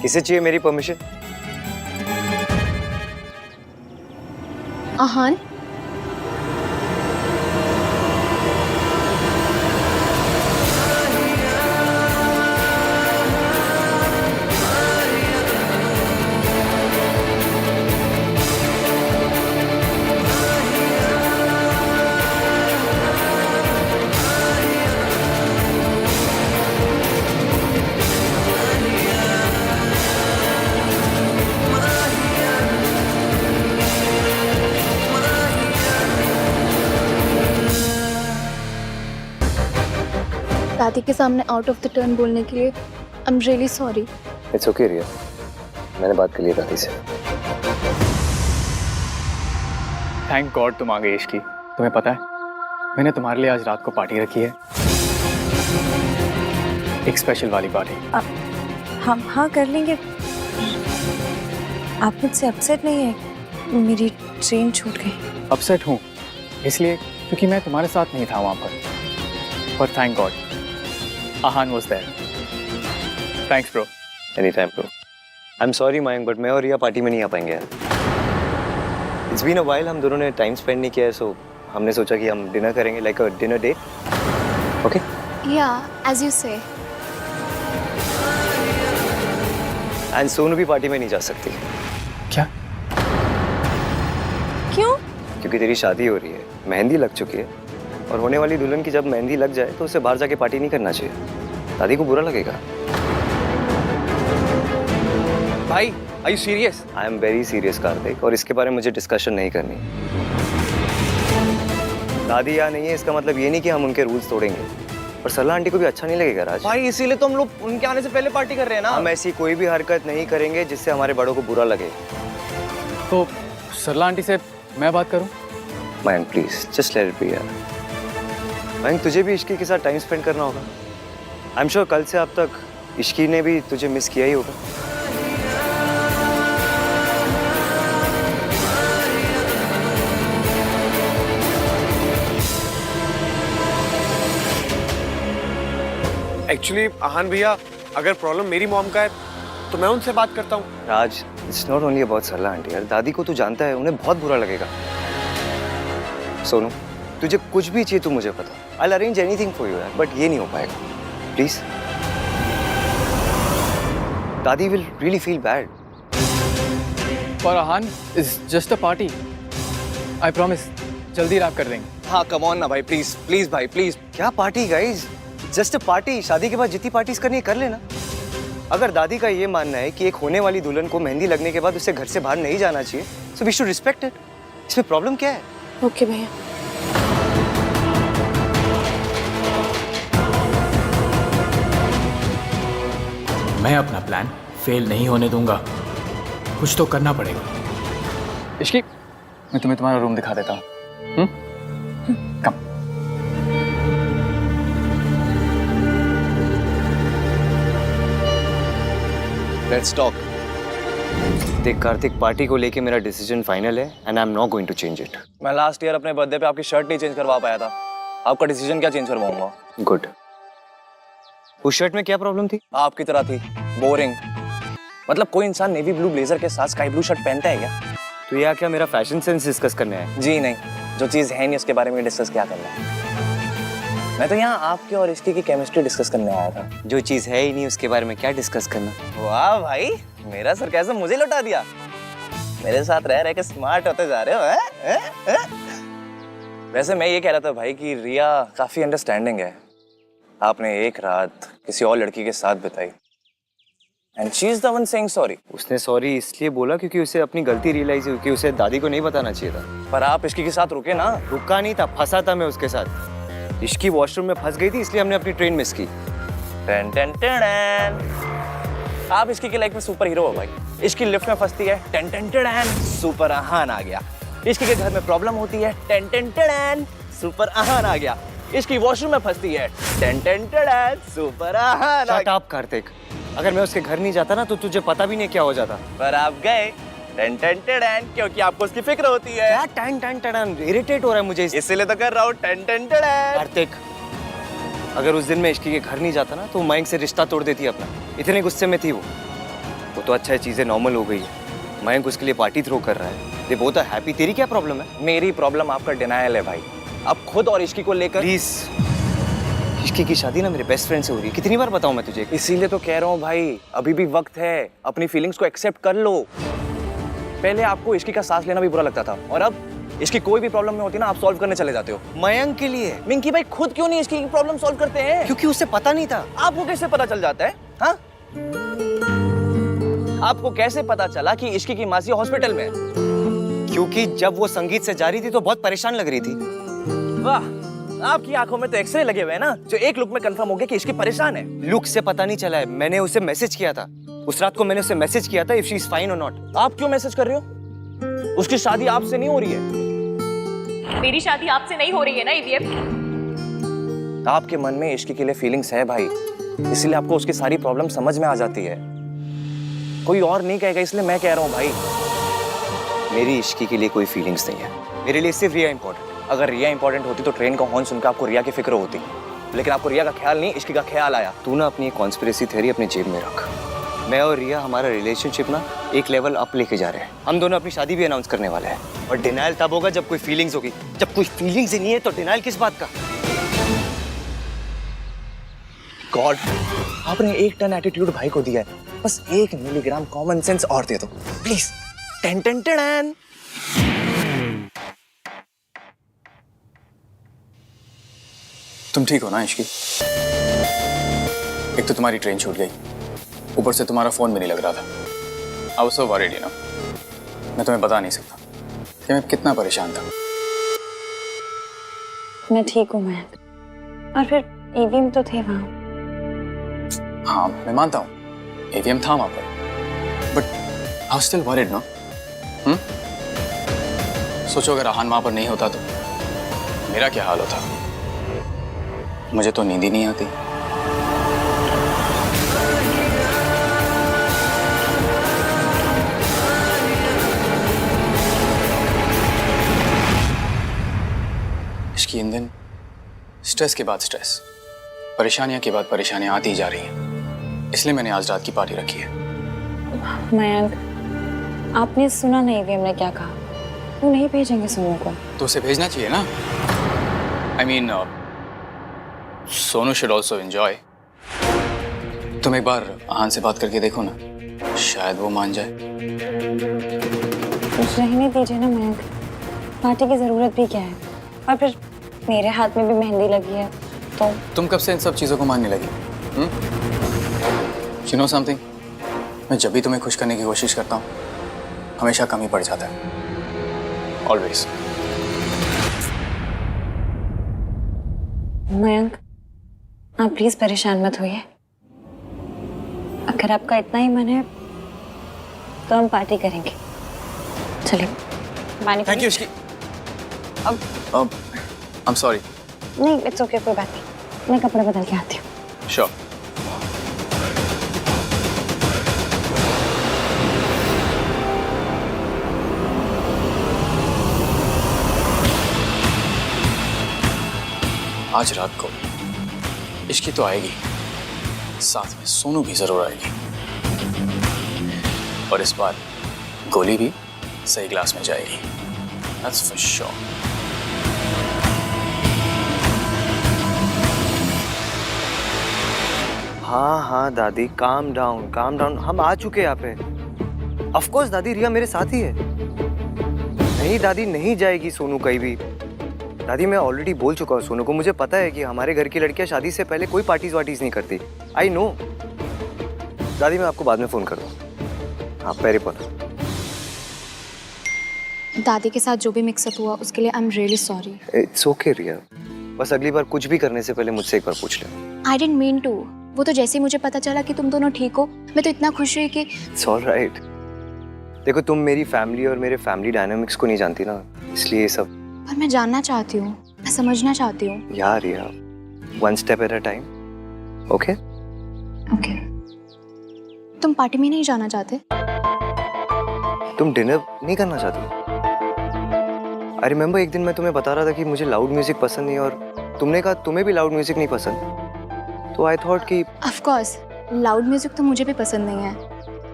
किसे चाहिए मेरी परमिशन? आहान, दादी के सामने आउट ऑफ द टर्न बोलने के लिए I am really sorry. It's okay Riya, मैंने बात कर ली दादी से। थैंक गॉड तुम आ गई इश्की। तुम्हें पता है मैंने तुम्हारे लिए आज रात को पार्टी रखी है, एक स्पेशल वाली पार्टी। हम हाँ कर लेंगे। आप मुझसे अपसेट नहीं है? मेरी ट्रेन छूट गई। अपसेट हूँ इसलिए क्योंकि मैं तुम्हारे साथ नहीं था वहां पर thank god Aahan was there. Thanks bro. Any time bro. I am sorry Mayank, but मैं और रिया पार्टी में नहीं आ पाएंगे यार। इट्स बीन अ व्हाइल, हम दोनों ने टाइम स्पेंड नहीं किया है, सो हमने सोचा कि हम डिनर करेंगे, like a dinner date. Okay या as you say. And Sonu भी पार्टी में नहीं जा सकती। क्या? क्यों? क्योंकि तेरी शादी हो रही है, मेहंदी लग चुकी है, और होने वाली दुल्हन की जब मेहंदी लग जाए तो उसे बाहर जाके पार्टी नहीं करना चाहिए, दादी को बुरा लगेगा। भाई are you serious? I am very serious Kartik, और इसके बारे में मुझे डिस्कशन नहीं करनी। दादी यहाँ नहीं है इसका मतलब ये नहीं कि हम उनके रूल्स तोड़ेंगे, और सरला आंटी को भी अच्छा नहीं लगेगा राज। भाई इसीलिए तो हम लोग उनके आने से पहले पार्टी कर रहे हैं ना। हम ऐसी कोई भी हरकत नहीं करेंगे जिससे हमारे बड़ों को बुरा लगे। तो सरला आंटी से मैं बात करूं? Mayank please just let it be यार। मयंक तुझे भी इश्की के साथ टाइम स्पेंड करना होगा। आई एम श्योर कल से अब तक इश्की ने भी तुझे मिस किया ही होगा। एक्चुअली आहान भैया, अगर प्रॉब्लम मेरी मॉम का है तो मैं उनसे बात करता हूँ। Raj it's not only about Sarla aunty यार, दादी को तू जानता है, उन्हें बहुत बुरा लगेगा। सोनू तुझे कुछ भी चाहिए तू मुझे बता, I will arrange anything for you यार, बट ये नहीं हो पाएगा प्लीज। दादी विल रियली फील बैड। और Aahan is just a party, I promise जल्दी रैप कर देंगे। हाँ कम ऑन ना भाई, प्लीज प्लीज भाई प्लीज। क्या party guys, just a party. शादी के बाद जितनी पार्टीज करनी है कर लेना। अगर दादी का ये मानना है कि एक होने वाली दुल्हन को मेहंदी लगने के बाद उसे घर से बाहर नहीं जाना चाहिए, so we should respect it. इसमें प्रॉब्लम क्या है? ओके भैया। मैं अपना प्लान फेल नहीं होने दूंगा, कुछ तो करना पड़ेगा। इश्की मैं तुम्हें तुम्हारा रूम दिखा देता हूँ। कम। Let's talk. देख कार्तिक, पार्टी को लेके मेरा डिसीजन फाइनल है and I am not going to change it. मैं लास्ट ईयर अपने बर्थडे पे आपकी शर्ट नहीं चेंज करवा पाया था, आपका डिसीजन क्या चेंज करवाऊंगा? गुड। उस शर्ट में क्या प्रॉब्लम थी? आपकी तरह थी, बोरिंग। मतलब कोई इंसान नेवी ब्लू ब्लेजर के साथ स्काई ब्लू शर्ट पहनता है क्या? तो यहाँ क्या मेरा फैशन सेंस डिस्कस करने आया? जी नहीं, जो चीज है नहीं उसके बारे में डिस्कस क्या करना है। मैं तो यहाँ आपके और इसकी की केमिस्ट्री डिस्कस करने आया था। जो चीज है ही नहीं उसके बारे में क्या डिस्कस करना? वाह भाई, मेरा सरकाज़म मुझे लौटा दिया। मेरे साथ रह रह के स्मार्ट होते जा रहे हो। वैसे मैं ये कह रहा था भाई कि रिया काफी अंडरस्टैंडिंग है। आपने एक रात किसी और लड़की के साथ बिताई and she is the one saying sorry. उसने सॉरी इसलिए बोला क्योंकि उसे अपनी गलती रियलाइज हुई कि उसे दादी को नहीं बताना चाहिए था। पर आप इसकी के साथ रुके ना। रुका नहीं था, फंसा था मैं उसके साथ। इश्की वॉशरूम में फंस गई थी इसलिए हमने अपनी ट्रेन मिस की। टन टन टन। आप इसकी की लाइफ में सुपर हीरो हो भाई। इसकी लिफ्ट में फंसती है, टन टन टन, सुपर आहान आ गया। इसकी के घर में प्रॉब्लम होती है, टन टन टन, सुपर आहान आ गया। इसकी वॉशरूम में फंसती है, टन टन टन, सुपर आहान आ गया। शट अप कार्तिक, अगर मैं उसके घर नहीं जाता ना तो तुझे पता भी नहीं क्या हो जाता। पर आप गए, टन टन टन, क्योंकि आपको उसकी फिक्र होती है। क्या टन टन टन? इरिटेट हो रहा है मुझे इसलिए तो कर रहा हूँ, टन टन टन। कार्तिक, अगर उस दिन मैं इश्की के घर नहीं जाता ना तो मयंक से रिश्ता तोड़ देती अपना। इतने गुस्से में थी वो तो अच्छा है, चीजें नॉर्मल हो गई है। मयंक उसके लिए पार्टी थ्रो कर रहा है, दे बोथ आर हैप्पी। तेरी क्या प्रॉब्लम है? मेरी प्रॉब्लम आपका डिनायल है भाई। अब खुद और इश्की को लेकर प्लीज, इश्की की शादी ना मेरे बेस्ट फ्रेंड से हो रही है, कितनी बार बताऊं मैं तुझे? इसीलिए तो कह रहा हूँ भाई, अभी भी वक्त है, अपनी फीलिंग्स को एक्सेप्ट कर लो। पहले आपको इश्की का सांस लेना भी बुरा लगता था और अब इसकी कोई भी प्रॉब्लम में होती ना, आप सॉल्व करने चले जाते हो। मयंक के लिए। मिंकी भाई खुद क्यों नहीं इसकी प्रॉब्लम सॉल्व करते हैं? क्योंकि उसे पता नहीं था। आपको कैसे पता चल जाता है? हाँ, आपको कैसे पता चला कि इश्की की मासी हॉस्पिटल में है? क्योंकि जब वो संगीत से जा रही थी तो बहुत परेशान लग रही थी। वाह, आपकी आंखों में तो एक्सरे लगे हुए हैं ना, जो एक लुक में कंफर्म हो गया कि इश्की परेशान है। लुक से पता नहीं चला है, मैंने उसे मैसेज किया था। उस रात को मैंने उसे मैसेज किया था इफ शी इज फाइन और नॉट। आप क्यों मैसेज कर रहे हो? उसकी शादी आपसे नहीं हो रही है। मेरी शादी आपसे नहीं हो रही है ना ईवीएम। आपके मन में इश्की के लिए फीलिंग्स है भाई, इसलिए आपको उसकी सारी प्रॉब्लम समझ में आ जाती है। कोई और नहीं कहेगा, इसलिए मैं कह रहा हूँ भाई। मेरी इश्की के लिए कोई फीलिंग्स नहीं है, मेरे लिए सिर्फ रिया इंपॉर्टेंट। अगर रिया इंपॉर्टेंट होती तो ट्रेन का हॉर्न सुनकर आपको रिया की फिक्र होती, लेकिन आपको रिया का ख्याल नहीं, इश्की का ख्याल आया। तू ना अपनी कॉन्स्पिरेसी थ्योरी अपनी जेब में रख। मैं और रिया हमारा रिलेशनशिप ना एक लेवल अप लेके जा रहे हैं। हम दोनों अपनी शादी भी अनाउंस करने वाले हैं। और डिनाइल तब होगा जब कोई फीलिंग्स होगी। जब कोई फीलिंग्स ही नहीं है तो डिनाइल किस बात का? गॉड, आपने 1 टन एटीट्यूड भाई को दिया है, बस 1 मिलीग्राम कॉमन सेंस और दे दो प्लीज। Ten ten ten. तुम ठीक हो ना इश्की? एक तो तुम्हारी ट्रेन छूट गई, ऊपर से तुम्हारा फोन भी नहीं लग रहा था। I was so worried, you know. मैं तुम्हें बता नहीं सकता कि मैं कितना परेशान था। मैं ठीक हूँ मयंक, और फिर ईवीएम तो थे वहाँ। हाँ मैं मानता हूँ एवीएम था वहां पर, but I was still worried ना। सोचो अगर आहान वहां पर नहीं होता तो मेरा क्या हाल होता। मुझे तो नींद ही नहीं आती। इसकी इन दिन स्ट्रेस के बाद स्ट्रेस, परेशानियां के बाद परेशानियां आती ही जा रही हैं। इसलिए मैंने आज रात की पार्टी रखी है। मयंक, आपने सुना नहीं ईवीएम ने क्या कहा? वो नहीं भेजेंगे सोनू को। तो उसे भेजना चाहिए ना। I mean Sonu should also enjoy. तुम एक बार आहान से बात करके देखो ना, शायद वो मान जाए। कुछ रहने दीजिए ना मयंक, पार्टी की जरूरत भी क्या है? और फिर मेरे हाथ में भी मेहंदी लगी है तो। तुम कब से इन सब चीजों को मानने लगी? You know something? मैं जब भी तुम्हें खुश करने की कोशिश करता हूँ हमेशा कम ही पड़ जाता है। Always. मयंक, आप प्लीज परेशान मत होइए। अगर आपका इतना ही मन है तो हम पार्टी करेंगे। चलिए पानी। Thank you Ishki. I'm sorry. नहीं, इट्स ओके, कोई बात नहीं। मैं कपड़े बदल के आती हूँ। Sure. आज रात को इश्की तो आएगी, साथ में सोनू भी जरूर आएगी, और इस बार गोली भी सही ग्लास में जाएगी। That's for sure. हाँ दादी, काम डाउन। हम आ चुके हैं यहाँ पे। ऑफ कोर्स दादी, रिया मेरे साथ ही है। नहीं दादी, नहीं जाएगी सोनू कहीं भी। दादी मैं ऑलरेडी बोल चुका हूँ सोनू को, मुझे पता है कि हमारे घर की लड़कियां शादी से पहले कोई पार्टीज वार्टीज नहीं करती। I know. दादी मैं आपको बाद में फोन करूँ। हाँ पैरी पर। दादी के साथ जो भी मिक्सअप हुआ उसके लिए I am really sorry. It's okay Riya, बस अगली बार कुछ भी करने से पहले मुझसे एक बार पूछ ले। I didn't mean to. वो तो जैसे ही मुझे पता चला कि तुम दोनों ठीक हो, मैं तो इतना खुश हुई कि। It's all right. देखो तुम मेरी फैमिली और मेरे फैमिली डायनामिक्स को नहीं जानती ना, इसलिए ये सब। पर मैं जानना चाहती हूँ, मैं समझना चाहती हूँ। यार Riya, one step at a time. Okay okay. तुम पार्टी में नहीं जाना चाहते? तुम डिनर नहीं करना चाहती? आई रिमेम्बर एक दिन मैं तुम्हें बता रहा था कि मुझे लाउड म्यूजिक पसंद नहीं, और तुमने कहा तुम्हें भी लाउड म्यूजिक नहीं पसंद। तो आई थॉट कि ऑफ कोर्स लाउड म्यूजिक तो मुझे भी पसंद नहीं है।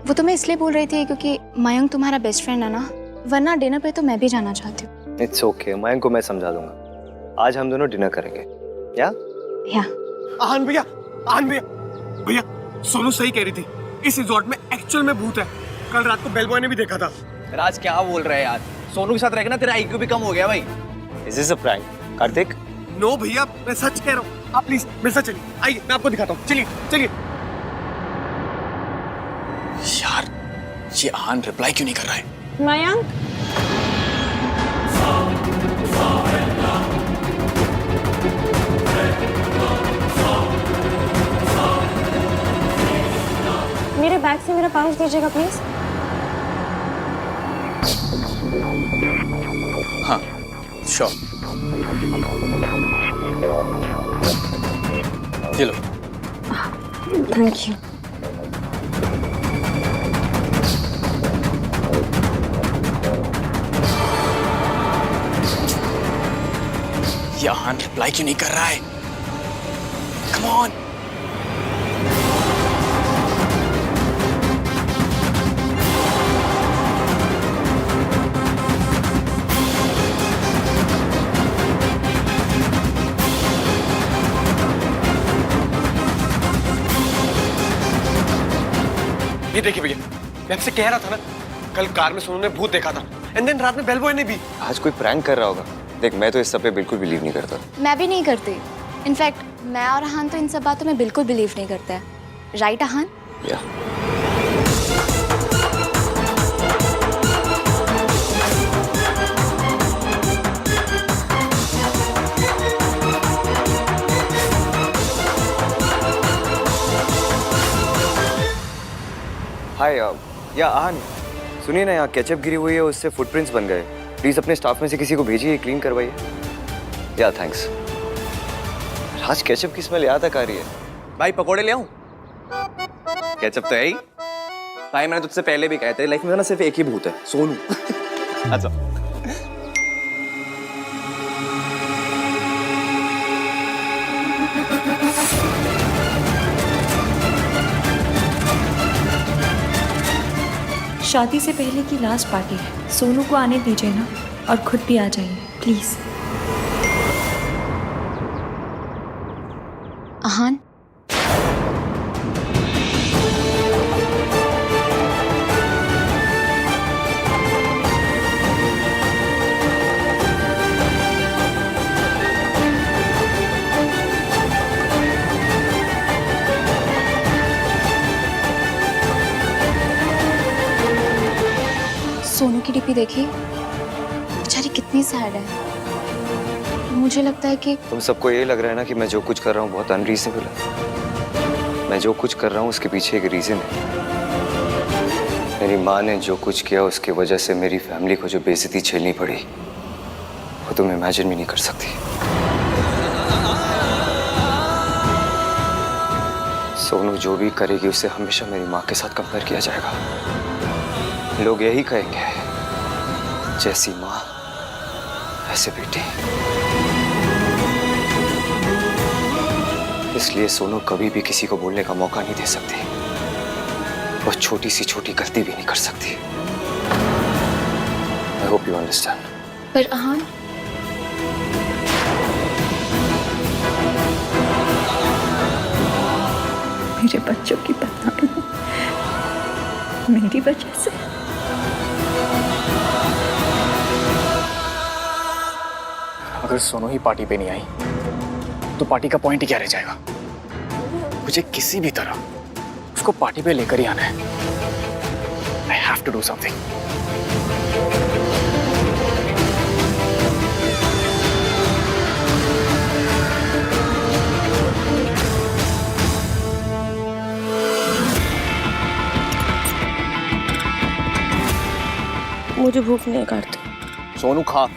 वो तो मैं इसलिए बोल रही थी क्योंकि मयंक तुम्हारा बेस्ट फ्रेंड है ना, वरना डिनर पे तो मैं भी जाना चाहती हूँ। इट्स ओके, मयंक को मैं समझा दूंगा। आज हम दोनों डिनर करेंगे। या आहान भैया, भैया सोनू सही कह रही थी, इस रिजॉर्ट में एक्चुअल में भूत है। कल रात को बेल बॉय ने भी देखा था। राज क्या बोल रहे हैं यार, सोनू के साथ रहेगा ना तेरा IQ भी कम हो गया भाई। Is this a prank Kartik? No भैया, मैं सच कह रहा हूँ। आप प्लीज मेरे साथ चलिए, आइए मैं आपको दिखाता हूँ। चलिए। यार ये आहान रिप्लाई क्यों नहीं कर रहा है? मयंक मेरा पाउच दीजिएगा प्लीज। हाँ श्योर। ये लो। Thank you. ये आहान रिप्लाई क्यों नहीं कर रहा है? Come on. ये देखिए भैया, मैं आपसे कह रहा था ना, कल कार में सोनू ने भूत देखा था, एंड देन रात में बेल बॉय ने भी। आज कोई प्रैंक कर रहा होगा। देख, मैं तो इस सब पे बिल्कुल बिलीव नहीं करता। मैं भी नहीं करती। इनफैक्ट मैं और अहान तो इन सब बातों में बिल्कुल बिलीव नहीं करते हैं। राइट अहान? या हाय या आहान, सुनिए ना, यहाँ केचप गिरी हुई है, उससे फुटप्रिंट्स बन गए। प्लीज अपने स्टाफ में से किसी को भेजिए, क्लीन करवाइए। या थैंक्स। आज केचप की स्मेल याद तक आ रही है। भाई पकोड़े ले आऊं? केचप तो है ही। भाई मैंने तुझसे पहले भी कहा था, लाइफ में ना सिर्फ एक ही भूत है, सोनू। अच्छा। शादी से पहले की लास्ट पार्टी है, सोनू को आने दीजिए ना, और खुद भी आ जाइए प्लीज। अहान, सोनू की डीपी देखी, बेचारी कितनी सैड है। मुझे लगता है कि तुम सबको ये लग रहा है ना कि मैं जो कुछ कर रहा हूँ बहुत अनरीजनेबल है। मैं जो कुछ कर रहा हूँ उसके पीछे एक रीजन है। मेरी माँ ने जो कुछ किया उसकी वजह से मेरी फैमिली को जो बेइज्जती झेलनी पड़ी, वो तुम इमेजिन भी नहीं कर सकती। सोनू जो भी करेगी उसे हमेशा मेरी माँ के साथ कंपेयर किया जाएगा। लोग यही कहेंगे, जैसी माँ ऐसे बेटी। इसलिए सोनू कभी भी किसी को बोलने का मौका नहीं दे सकती। वो छोटी सी छोटी गलती भी नहीं कर सकती। I hope you understand. पर अहान, मेरे बच्चों की बदनामी मेरी वजह से। अगर सोनू ही पार्टी पे नहीं आई तो पार्टी का पॉइंट ही क्या रह जाएगा? मुझे किसी भी तरह उसको पार्टी पे लेकर ही आना है। I have to do something. मुझे भूख नहीं है कार्तिक। सोनू खा।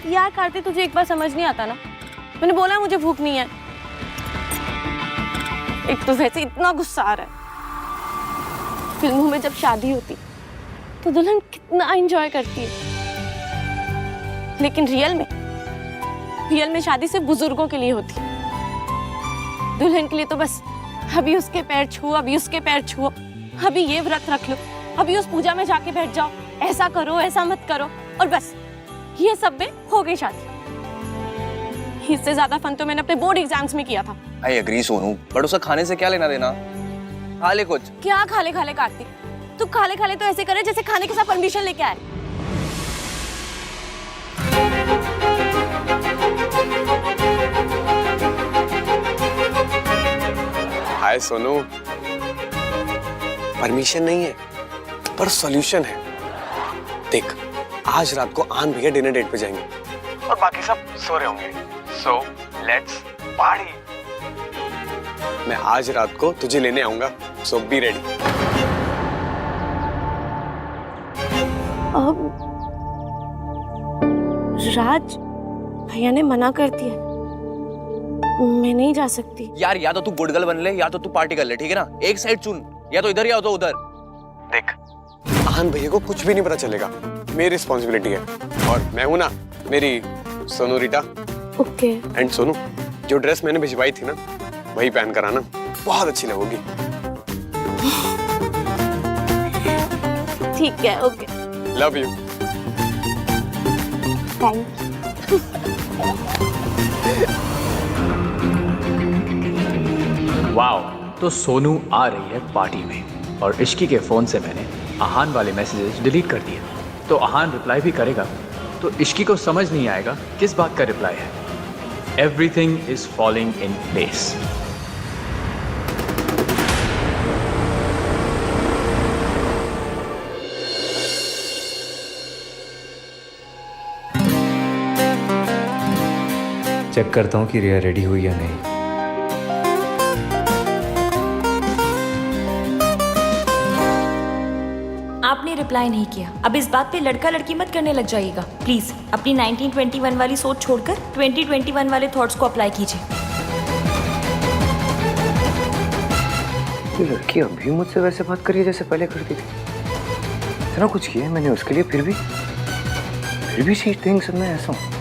यार कार्तिक, तुझे एक बार समझ नहीं आता ना? मैंने बोला मुझे भूख नहीं है। एक तो वैसे इतना गुस्सा आ रहा है। फिल्मों में जब शादी होती तो दुल्हन कितना एंजॉय करती है, लेकिन रियल में शादी सिर्फ बुजुर्गों के लिए होती है। दुल्हन के लिए तो बस अभी उसके पैर छुओ, अभी उसके पैर छुओ, अभी ये व्रत रख लो, अभी उस पूजा में जाके बैठ जाओ, ऐसा करो ऐसा मत करो, और बस ये सब में हो गई शादी। इससे ज्यादा फन तो मैंने अपने बोर्ड एग्जाम्स में किया था। आई एग्री सोनू, बट उसका खाने से क्या लेना देना? खा ले कुछ। क्या खाले खाले कार्तिक? तू खाले खाले तो ऐसे करे जैसे खाने के साथ परमिशन लेके आए। हाय सोनू, परमिशन नहीं है पर सॉल्यूशन है। देख, आज रात को आन भैया डिनर डेट पे जाएंगे और बाकी सब सो रहे होंगे। So let's party. मैं आज रात को तुझे लेने आऊंगा, सो बी रेडी। अब राज भैया ने मना कर दिया, मैं नहीं जा सकती। यार या तो तू गुड गर्ल बन ले या तो तू पार्टी कर ले, ठीक है ना? एक साइड चुन, या तो इधर या तो उधर। देख, आहान भैया को कुछ भी नहीं पता चलेगा, मेरी रिस्पॉन्सिबिलिटी है। और मैं हूं ना, मेरी सोनू रीटा। ओके। एंड सोनू, जो ड्रेस मैंने भिजवाई थी ना, वही पहन कर आना, बहुत अच्छी लगोगी। ठीक है, okay. Love you. Thank wow, तो सोनू आ रही है पार्टी में और इश्की के फ़ोन से मैंने आहान वाले मैसेजेस डिलीट कर दिए। तो आहान रिप्लाई भी करेगा तो इश्की को समझ नहीं आएगा किस बात का रिप्लाई है। Everything is falling in place. Check करता हूँ कि रिया रेडी हुई या नहीं। आपने रिप्लाई नहीं किया। अब इस बात पे लड़का लड़की मत करने लग जाइएगा प्लीज। अपनी 1921 वाली सोच छोड़कर 2021 वाले थॉट्स को अप्लाई कीजिए। ये लड़की अभी मुझसे वैसे बात करी जैसे पहले करती थी। इतना कुछ किया है मैंने उसके लिए, फिर भी शी थिंक्स मैं ऐसा हूँ।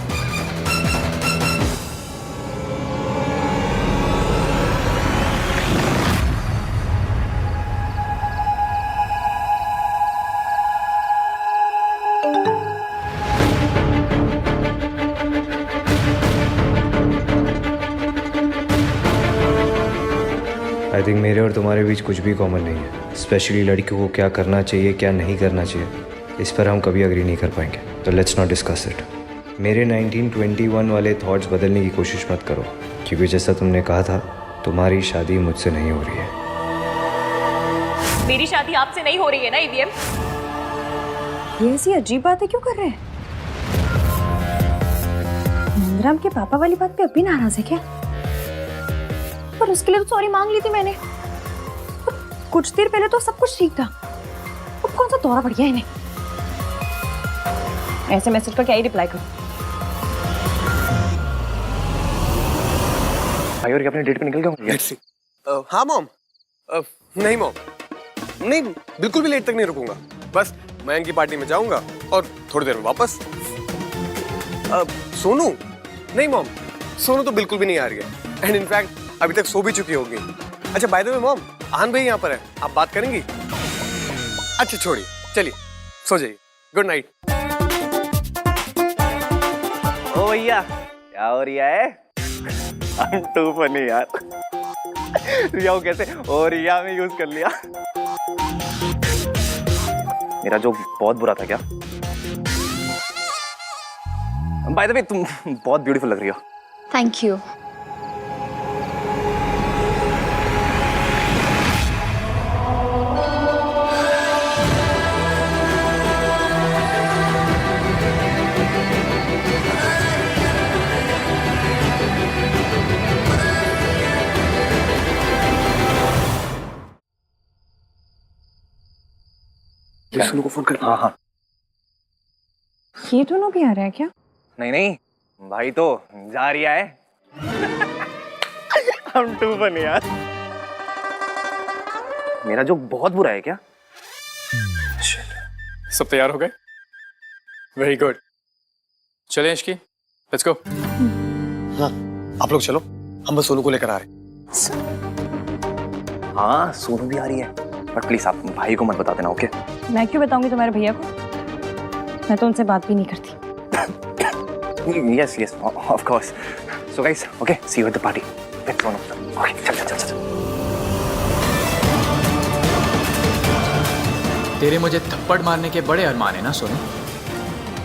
आई थिंक मेरे और तुम्हारे बीच कुछ भी कॉमन नहीं है। स्पेशली लड़कियों को क्या करना चाहिए क्या नहीं करना चाहिए, इस पर हम कभी अग्री नहीं कर पाएंगे। तो लेट्स नॉट डिस्कस इट। मेरे 1921 वाले थॉट्स बदलने की कोशिश मत करो, क्योंकि जैसा तुमने कहा था तुम्हारी शादी मुझसे नहीं हो रही है। मेरी शादी आपसे नहीं हो रही है ना ईवीएम? ये ऐसी अजीब बातें क्यों कर रहे हैं? नंदराम के पापा वाली बात पे अभी नाराज है क्या? पर उसके लिए तो सॉरी मांग ली थी मैंने। कुछ देर पहले तो सब कुछ ठीक था, अब कौन सा दौरा पड़ गया इन्हें? ऐसे मैसेज का क्या ही रिप्लाई करूं? भाई और अपने डेट पे निकल गया। हाँ मॉम। नहीं मॉम, नहीं बिल्कुल भी लेट तक नहीं रुकूंगा। बस मयंक की पार्टी में जाऊंगा और थोड़ी देर में वापस। सोनू? नहीं मॉम, सोनू तो बिल्कुल भी नहीं आ रही है। एंड इनफैक्ट अभी तक सो भी चुकी होगी। अच्छा बाय द वे मॉम, आहान भाई यहाँ पर है, आप बात करेंगी? अच्छा छोड़िए, चलिए सो जाइए। Good night. ओ भैया, क्या हो रिया है? टू फनी यार। रिया कैसे ओ रिया में यूज कर लिया। मेरा जो बहुत बुरा था क्या? बाय द वे तुम बहुत ब्यूटीफुल लग रही हो। Thank you. सोनू को फोन कर। हाँ हाँ। ये दोनों भी आ रहे हैं क्या? नहीं नहीं, भाई तो जा रिया है। हम टू फनी यार। मेरा जो बहुत बुरा है क्या? सब तैयार हो गए? Very good. चलें इश्की, लेट्स गो। हाँ आप लोग चलो, हम बस सोनू को लेकर आ रहे हैं। हाँ सोनू भी आ रही है, बट प्लीज आप भाई को मत बता देना, ओके? मैं क्यों बताऊंगी तुम्हारे भैया को? मैं तो उनसे बात भी नहीं करती। Yes, yes, of course. So guys, okay, see you at the party. Let's go. Okay, चल. तेरे मुझे थप्पड़ मारने के बड़े अरमान है ना सोनू?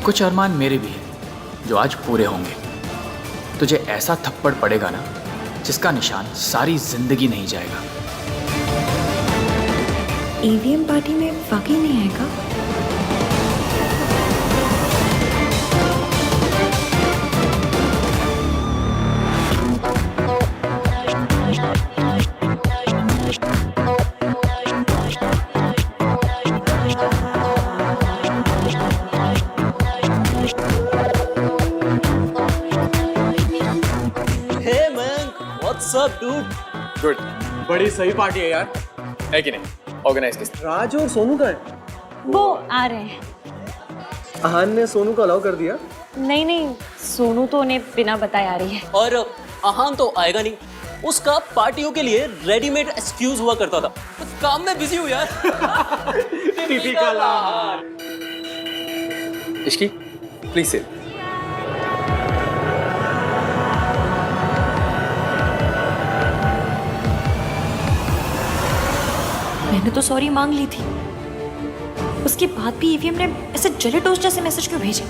कुछ अरमान मेरे भी हैं जो आज पूरे होंगे। तुझे ऐसा थप्पड़ पड़ेगा ना जिसका निशान सारी जिंदगी नहीं जाएगा। ईवीएम पार्टी में वाकई नहीं आएगा? What's up dude? गुड, बड़ी सही पार्टी है यार, है कि नहीं? ऑर्गेनाइज किसने? राज और सोनू का है। वो आ रहे हैं। आहान ने सोनू को अलाउ कर दिया? नहीं नहीं, सोनू तो उन्हें बिना बताए आ रही है। और आहान तो आएगा नहीं, उसका पार्टियों के लिए रेडीमेड एक्सक्यूज हुआ करता था। तो काम में बिजी हूँ यार। Typical Ishki, please sit. मैंने तो सॉरी मांग ली थी, उसके बाद भी ईवीएम ने ऐसे जले टोस्ट जैसे मैसेज क्यों भेजे?